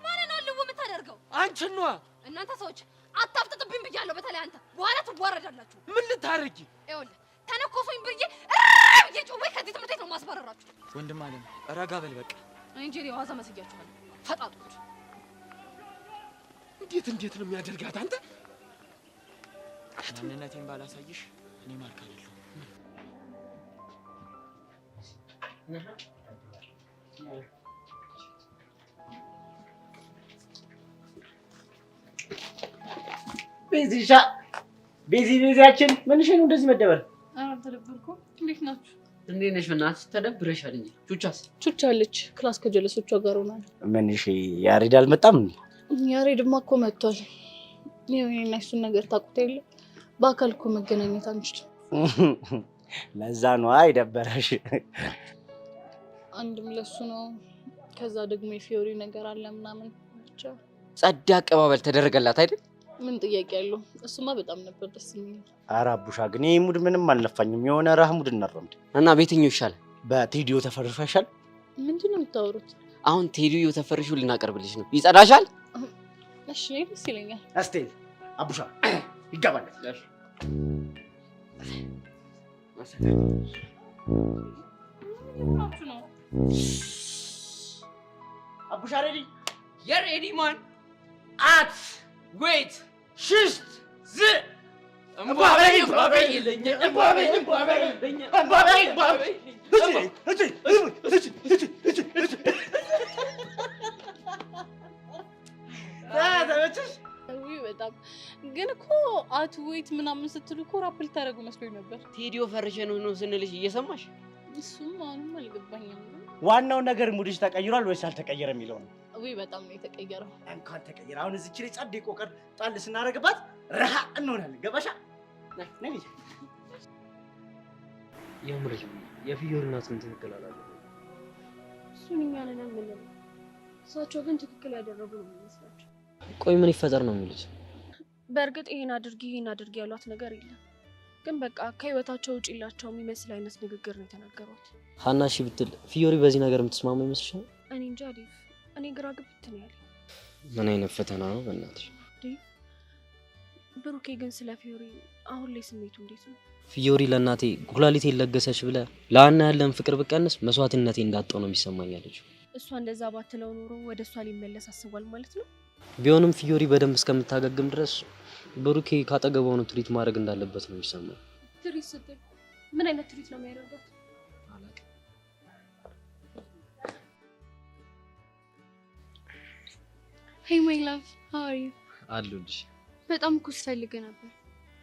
ማንን ነው ልው የምታደርገው? አንቺን ነዋ። እናንተ ሰዎች አታፍጥጥብኝ ብያለሁ። በተለይ አንተ በኋላ ትዋረዳላችሁ። ምን ልታረጊ? ይኸውልህ ተነኮሱኝ ብዬ ጮቤ ከዚህ ትምህርት ቤት ነው ማስባረራችሁ። ወንድም አለም ረጋ በል በቃ። እኔ ጄሪ የዋዛ መስያችኋለሁ። ፈጣጦች እንዴት ነው የሚያደርጋት? አንተ ማንነቴን ባላሳይሽ እኔ ማርክ አይደለሁ። ቤዚሻ ቤዚያችን ምንሽ ነው እንደዚህ መደበር? ኧረ አልተደበርኩም። እንዴት ናችሁ? እንዴት ነሽ? በእናትሽ ተደብረሻል እንጂ። ቹቻስ? ቹቻ አለች ክላስ ከጀለሶቿ ጋር ሆና። ምን እሺ፣ ያሬድ አልመጣም እንዴ? ያሬድማ እኮ መጥቷል። ይሄን እና እሱን ነገር ታውቁት የለ በአካል እኮ መገናኘት አንችልም። ለዛ ነው አይደበረሽ። አንድም ለሱ ነው። ከዛ ደግሞ የፊዮሪ ነገር አለ ምናምን ብቻ ጸዳ አቀባበል ተደረገላት አይደል? ምን ጥያቄ ያለው? እሱማ በጣም ነበር ደስ የሚል። ኧረ አቡሻ ግን ይሄ ሙድ ምንም አልነፋኝም። የሆነ ረህ ሙድ እናረምድ እና ቤተኛው ይሻላል። በቴዲዮ ተፈርሾ ይሻል። ምንድን ነው የምታወሩት? አሁን ቴዲዮ ተፈርሾ ልናቀርብልሽ ነው። ይጸዳሻል? እሺ ደስ ይለኛል። እስቲ አቡሻ ይገባል። አቡሻ ሬዲ? የሬዲ ማን አት ዌት ሽስት ዝ እምባበይ እምባበይ ይለኛ እምባበይ እምባበይ ይለኛ እምባበይ እምባበይ በጣም ግን እኮ አት ዌት ምናምን ስትሉ እኮ ራፕ ልታደርጉ መስሎኝ ነበር። ቴዲዮ ፈርሸን ነው ስንልሽ እየሰማሽ? እሱም አሁንም አልገባኝም። ዋናው ነገር ሙድሽ ተቀይሯል ወይስ አልተቀየረም የሚለው ነው። ወይ በጣም ነው የተቀየረው። እንኳን ተቀየረ። አሁን እዚች ላይ ጸዴ ቆቀር ጣል ስናደርግባት ረሃ እንሆናለን። ገባሻ? ነይ የምርሽ የፊዮሪ እናትን ትክክል አላለም። እሱን እኛ ነን የምንለው፣ እሳቸው ግን ትክክል ያደረጉ ነው የሚመስላቸው። ቆይ ምን ይፈጠር ነው የሚሉት? በእርግጥ ይሄን አድርጊ ያሏት ነገር የለም፣ ግን በቃ ከህይወታቸው ውጭ ላቸው የሚመስል አይነት ንግግር ነው የተናገሯት። ሀና እሺ ብትል ፊዮሪ በዚህ ነገር የምትስማማ ይመስልሻል? እኔ እንጃ ዴቭ፣ እኔ ግራ ግብት ነው ያለኝ። ምን አይነት ፈተና ነው በእናትሽ? ዴቭ፣ ብሩኬ ግን ስለ ፊዮሪ አሁን ላይ ስሜቱ እንዴት ነው? ፊዮሪ ለእናቴ ኩላሊቴን ለገሰች ብለህ ለሀና ያለን ፍቅር ብቀንስ መስዋዕትነቴ እንዳጣው ነው የሚሰማኝ አለችው። እሷ እንደዛ ባትለው ኖሮ ወደ እሷ ሊመለስ አስቧል ማለት ነው። ቢሆንም ፊዮሪ በደንብ እስከምታገግም ድረስ ብሩኬ ካጠገቧ ነው ትሪት ማድረግ እንዳለበት ነው የሚሰማኝ። ትሪት ስትል ምን አይነት ትሪት ነው የሚያደርጋት? ሄይ ማይ ላቭ ሃው አር ዩ? አሉልሽ። በጣም እኮ ስፈልግህ ነበር።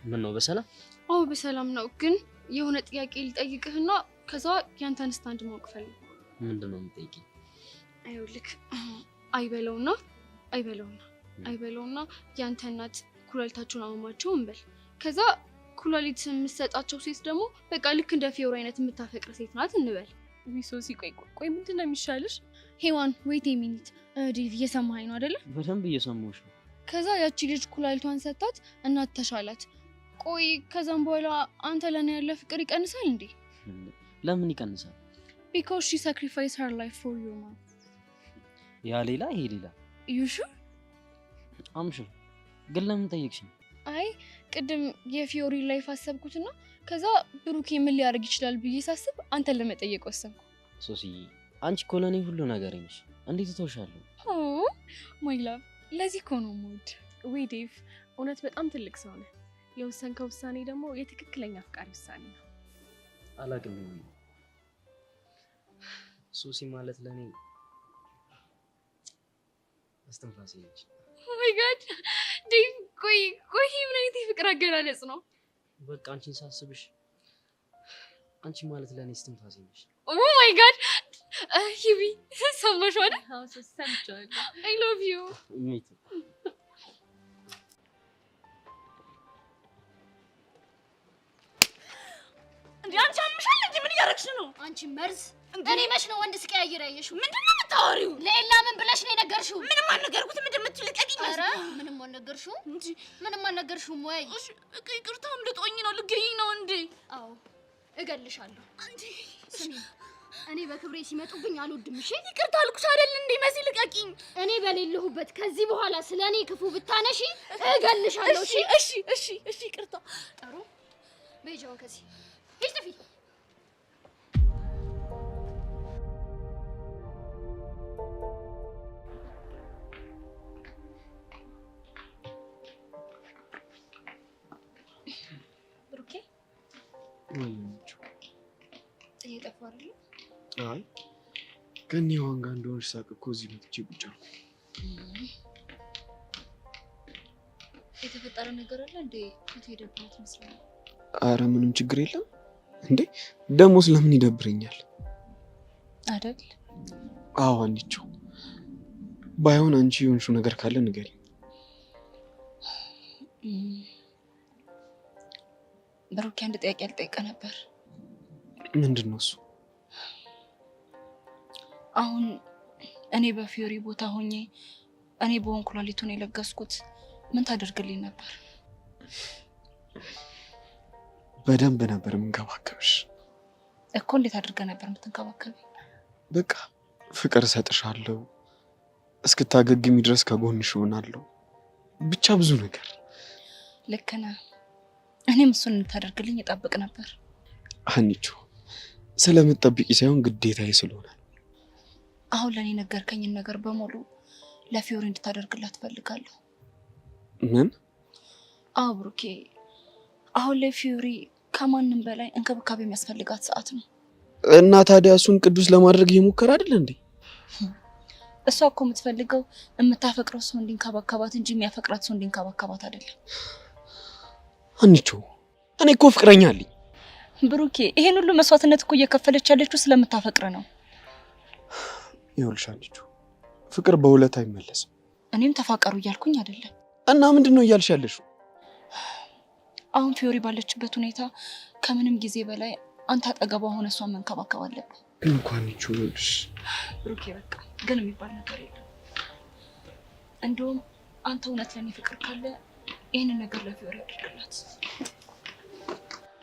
ምን ነው በሰላም? አዎ በሰላም ነው፣ ግን የሆነ ጥያቄ ልጠይቅህና ከዛ ያንተን ስታንድ ማወቅ ፈልግ። ምንድን ነው የምጠይቂኝ? አይውልክ አይበለውና ያንተ እናት ኩላሊታቸውን አመማቸው እንበል። ከዛ ኩላሊት የምትሰጣቸው ሴት ደግሞ በቃ ልክ እንደ ፊዮሪ አይነት የምታፈቅር ሴት ናት እንበል። ዊሶሲ ቆይ ምንድን ነው የሚሻልሽ? ሄዋን ዌት ሚኒት ዴቭ እየሰማኸኝ ነው አይደለ? በደንብ እየሰማሁሽ ነው። ከዛ ያቺ ልጅ ኩላሊቷን ሰጣት፣ እናት ተሻላት። ቆይ ከዛም በኋላ አንተ ለኔ ያለ ፍቅር ይቀንሳል እንዴ? ለምን ይቀንሳል? because she sacrificed her life for you man። ያ ሌላ ይሄ ሌላ። you sure? አምሽር ግን ለምን ጠየቅሽኝ? አይ ቅድም የፊዮሪ ላይፍ አሰብኩትና ከዛ ብሩኬ ምን ሊያደርግ ይችላል ብዬ ሳስብ አንተን ለመጠየቅ ወሰንኩ። ሶሲ አንቺ እኮ ለኔ ሁሉ ነገር ነሽ። እንዴት ተውሻለሁ? ኦ ማይ ላቭ፣ ለዚህ እኮ ነው ሞድ። ወይ ዴቭ፣ እውነት በጣም ትልቅ ሰው ነህ። የወሰንከው ውሳኔ ደግሞ የትክክለኛ አፍቃሪ ውሳኔ ነው። አላውቅም። ሶሲ ማለት ለኔ አስተንፋሴ ነች። ኦ ማይ ጋድ ዴቭ፣ ቆይ ምን አይነት የፍቅር አገላለጽ ነው? በቃ አንቺን ሳስብሽ አንቺ ማለት ለኔ አስተንፋሴ ነች። ኦ ማይ ጋድ ሂቢ፣ ሰማሽ አይደል? አዎ ሰምቻለሁ። አይ ላቭ ዩ ሜት እንዴ አንቺ አምሻል እንዴ? ምን እያደረግሽ ነው? አንቺ መርዝ! እኔ መች ነው ወንድ ስቀያይር ያየሽው? ምንድነው የምታወሪው? ለኤላ ምን ብለሽ ነው የነገርሽው? ምንም አልነገርኩትም። ምንድን የምትልቀቂኝ? ኧረ ምንም አልነገርሽውም እንጂ ምንም አልነገርሽውም ወይ? እሺ ይቅርታ፣ ልጦኝ ነው። ልገይኝ ነው እንዴ? አዎ እገልሻለሁ። አንቺ ስሚ፣ እኔ በክብሬ ሲመጡብኝ አልወድም። እሺ ይቅርታ አልኩሽ አይደል እንዴ? መሲ ልቀቂኝ። እኔ በሌለሁበት ከዚህ በኋላ ስለኔ ክፉ ብታነሺ እገልሻለሁ። እሺ ይቅርታ። ጥሩ በይጃው ከዚህ ሂጂ ጥፊ። ብሩኬ እየጠፋ አይደል? አይ ከኔ ዋን ጋር እንደሆነች ሳቅ እኮ እዚህ መጥቼ ቁጭ አልኩ። የተፈጠረ ነገር አለ እንዴ? የት ሄደባት ይመስላል? አረ ምንም ችግር የለም። እንዴ ደሞስ ለምን ይደብረኛል አይደል? አዎ አንቺ ባይሆን አንቺ የሆንሽው ነገር ካለ ንገሪኝ። ብሩኬ አንድ ጥያቄ ልጠይቅህ ነበር። ምንድን ነው እሱ? አሁን እኔ በፊዮሪ ቦታ ሆኜ እኔ በሆን ኩላሊቱን የለገስኩት ምን ታደርግልኝ ነበር? በደንብ ነበር የምንከባከብሽ እኮ። እንዴት አድርገህ ነበር የምትንከባከብ? በቃ ፍቅር እሰጥሻለሁ፣ እስክታገግሚ ድረስ ከጎንሽ እሆናለሁ፣ ብቻ ብዙ ነገር። ልክ ነህ። እኔም እሱን እንድታደርግልኝ እጠብቅ ነበር። አንቺ ስለምትጠብቂ ሳይሆን ግዴታዬ ስለሆነ። አሁን ለኔ ነገርከኝን ነገር በሙሉ ለፊዮሪ እንድታደርግላት ፈልጋለሁ። ምን? አዎ ብሩኬ፣ አሁን ላይ ፊዮሪ ከማንም በላይ እንክብካቤ የሚያስፈልጋት ሰዓት ነው። እና ታዲያ እሱን ቅዱስ ለማድረግ እየሞከረ አይደል እንዴ? እሷ እኮ የምትፈልገው የምታፈቅረው ሰው እንዲንከባከባት እንጂ የሚያፈቅራት ሰው እንዲንከባከባት አይደለም። አንቺ እኔ እኮ ፍቅረኛ አለኝ። ብሩኬ፣ ይሄን ሁሉ መስዋዕትነት እኮ እየከፈለች ያለችው ስለምታፈቅር ነው። ይኸውልሽ አንቺ ፍቅር በሁለት አይመለስም። እኔም ተፋቀሩ እያልኩኝ አይደለም። እና ምንድነው እያልሽ ያለሽው? አሁን ፊዮሪ ባለችበት ሁኔታ ከምንም ጊዜ በላይ አንተ አጠገቧ ሆነ እሷን መንከባከብ አለብህ። እንኳን ይችላልሽ ብሩኬ፣ በቃ ግን የሚባል ነገር የለም። እንደውም አንተ እውነት ለኔ ፍቅር ካለ ይሄንን ነገር ለፊዮሪ አድርግላት።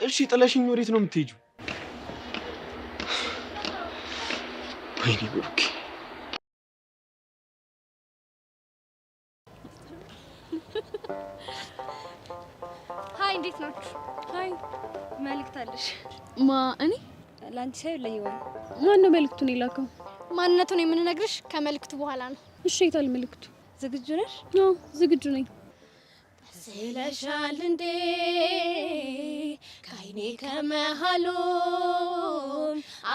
እሺ፣ ጥለሽኝ ወዴት ነው የምትሄጂው? ወይኔ ብሩኬ። ሀይ፣ እንዴት ናችሁ? ሀይ፣ መልእክት አለሽ? እኔ ለአንቺ ሳይሆን ለይዋን። ማን ነው መልእክቱን የላከው? ማንነቱን የምንነግርሽ ከመልእክቱ በኋላ ነው። እሺ፣ የታል መልእክቱ? ዝግጁ ነሽ? አዎ፣ ዝግጁ ነኝ። ስለሻል እንዴ ከአይኔ ከመሃሉ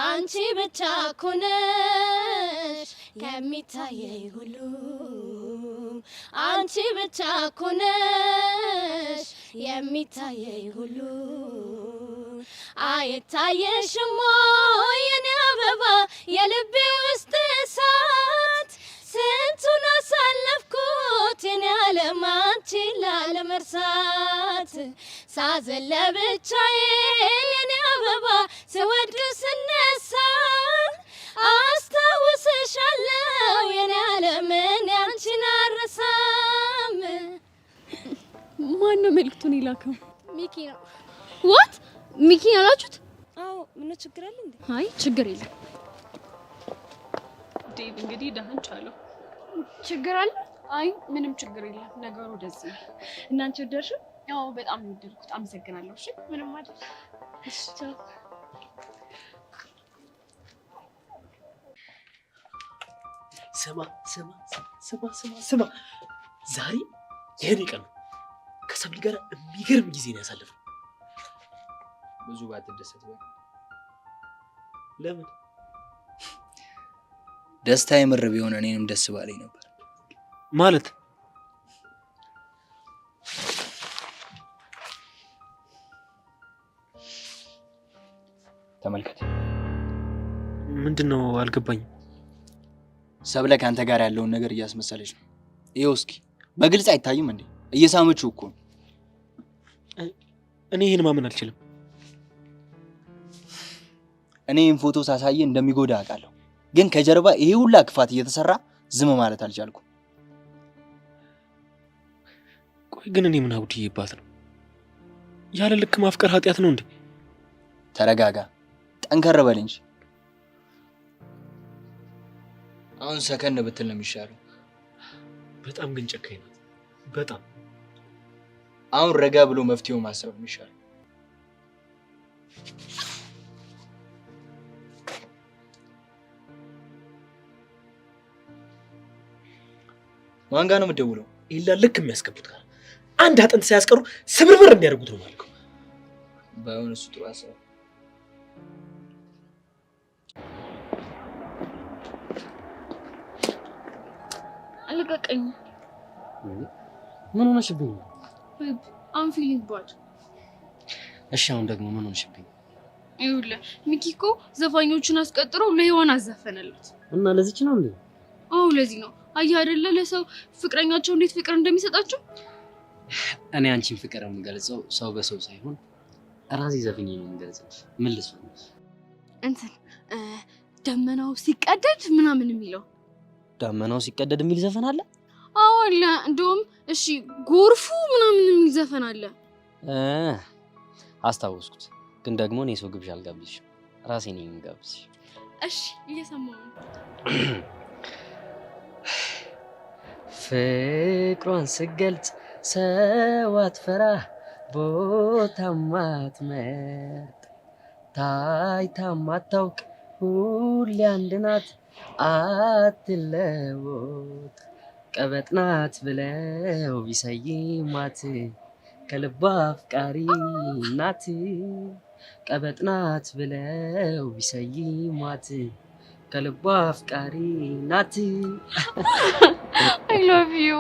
አንቺ ብቻ እኮ ነሽ ከሚታየኝ ሁሉ፣ አንቺ ብቻ እኮ ነሽ የሚታየኝ ሁሉ። አይታየሽም ወይ የኔ አበባ የልቤ ውስጥ እሳት፣ ስንቱን አሳለፍኩት የኔ ዓለም አንቺን ላለመርሳት። ሳዘን ለብቻዬን የኔ አበባ ስወድቅ ስነሳ አስታውስሻለሁ የኔ ዓለም እኔ አንቺን አልረሳም። ማን ነው መልእክቱን የላከው? ሚኪ ነው። ዋት ሚኪ ያላችሁት? አዎ። ምን ችግር አለ እንዴ? አይ ችግር የለም። ዴቭ እንግዲህ ደህን ቻለው። ችግር አለ? አይ ምንም ችግር የለም። ነገሩ ደዚህ ነው። እናንተ ወደድሽ? ያው በጣም ነው የወደድኩት። አመሰግናለሁ። እሺ ምንም አይደል። እሺ ቻው። ስማ ዛሬ የኔ ቀን ነው። ከሰብል ጋር የሚገርም ጊዜ ነው ያሳለፍነው። ብዙ ባትደሰት ወይ? ለምን? ደስታ የምር ቢሆን እኔንም ደስ ባለኝ ነበር። ማለት ተመልከት። ምንድነው? አልገባኝም። ሰብለ ከአንተ ጋር ያለውን ነገር እያስመሰለች ነው። ይኸው እስኪ በግልጽ አይታይም እንዴ? እየሳመችው እኮ ነው። እኔ ይሄን ማመን አልችልም። እኔ ይህን ፎቶ ሳሳየ እንደሚጎዳ አውቃለሁ፣ ግን ከጀርባ ይሄ ሁላ ክፋት እየተሰራ ዝም ማለት አልቻልኩም። ቆይ ግን እኔ ምን አጉድዬባት ነው? ያለ ልክ ማፍቀር ኃጢአት ነው እንዴ? ተረጋጋ፣ ጠንከር በል እንጂ። አሁን ሰከን ብትል ነው የሚሻለው። በጣም ግን ጨካኝ ናት። በጣም አሁን ረጋ ብሎ መፍትሄው ማሰብ ነው የሚሻለው። ማን ጋር ነው የምትደውለው? ኢላ ልክ የሚያስገቡት ጋር አንድ አጥንት ሳያስቀሩ ስብርብር እንዲያደርጉት ነው ማለት ነው። ባይሆን እሱ ጥሩ ሀሳብ። አልቀቀኝ። ምን ሆነሽብኝ? I'm feeling bad. እሺ አሁን ደግሞ ምን ሆነሽብኝ? ይኸውልህ ሚኪ እኮ ዘፋኞቹን አስቀጥሮ ለሔዋን አዘፈነላት እና ለዚች ነው እንዴ? አዎ ለዚህ ነው። አየህ አይደለ ለሰው ፍቅረኛቸው እንዴት ፍቅር እንደሚሰጣቸው። እኔ አንቺን ፍቅር የምገልጸው ሰው በሰው ሳይሆን ራሴ ዘፍኜ ነው የምገልጸው። ምን ልስፈንሽ? እንትን ደመናው ሲቀደድ ምናምን የሚለው ደመናው ሲቀደድ የሚል ዘፈን አለ? አዎ አለ። እንደውም እሺ ጎርፉ ምናምን የሚል ዘፈን አለ። አስታወስኩት። ግን ደግሞ እኔ ሰው ግብዣ አልጋብዝሽም፣ ራሴ ነኝ የምጋብዝሽ። እሺ እየሰማሁ ነው። ፍቅሯን ስገልጽ ሰው አትፈራ ቦታም አትመርጥ ታይታም አታውቅ ሁሌ አንድ ናት አትለወጥ ቀበጥ ናት ብለው ቢሰይሟት ከልቧ አፍቃሪ ናት ቀበጥ ናት ብለው ቢሰይሟት ከልቧ አፍቃሪ ናት። I love you.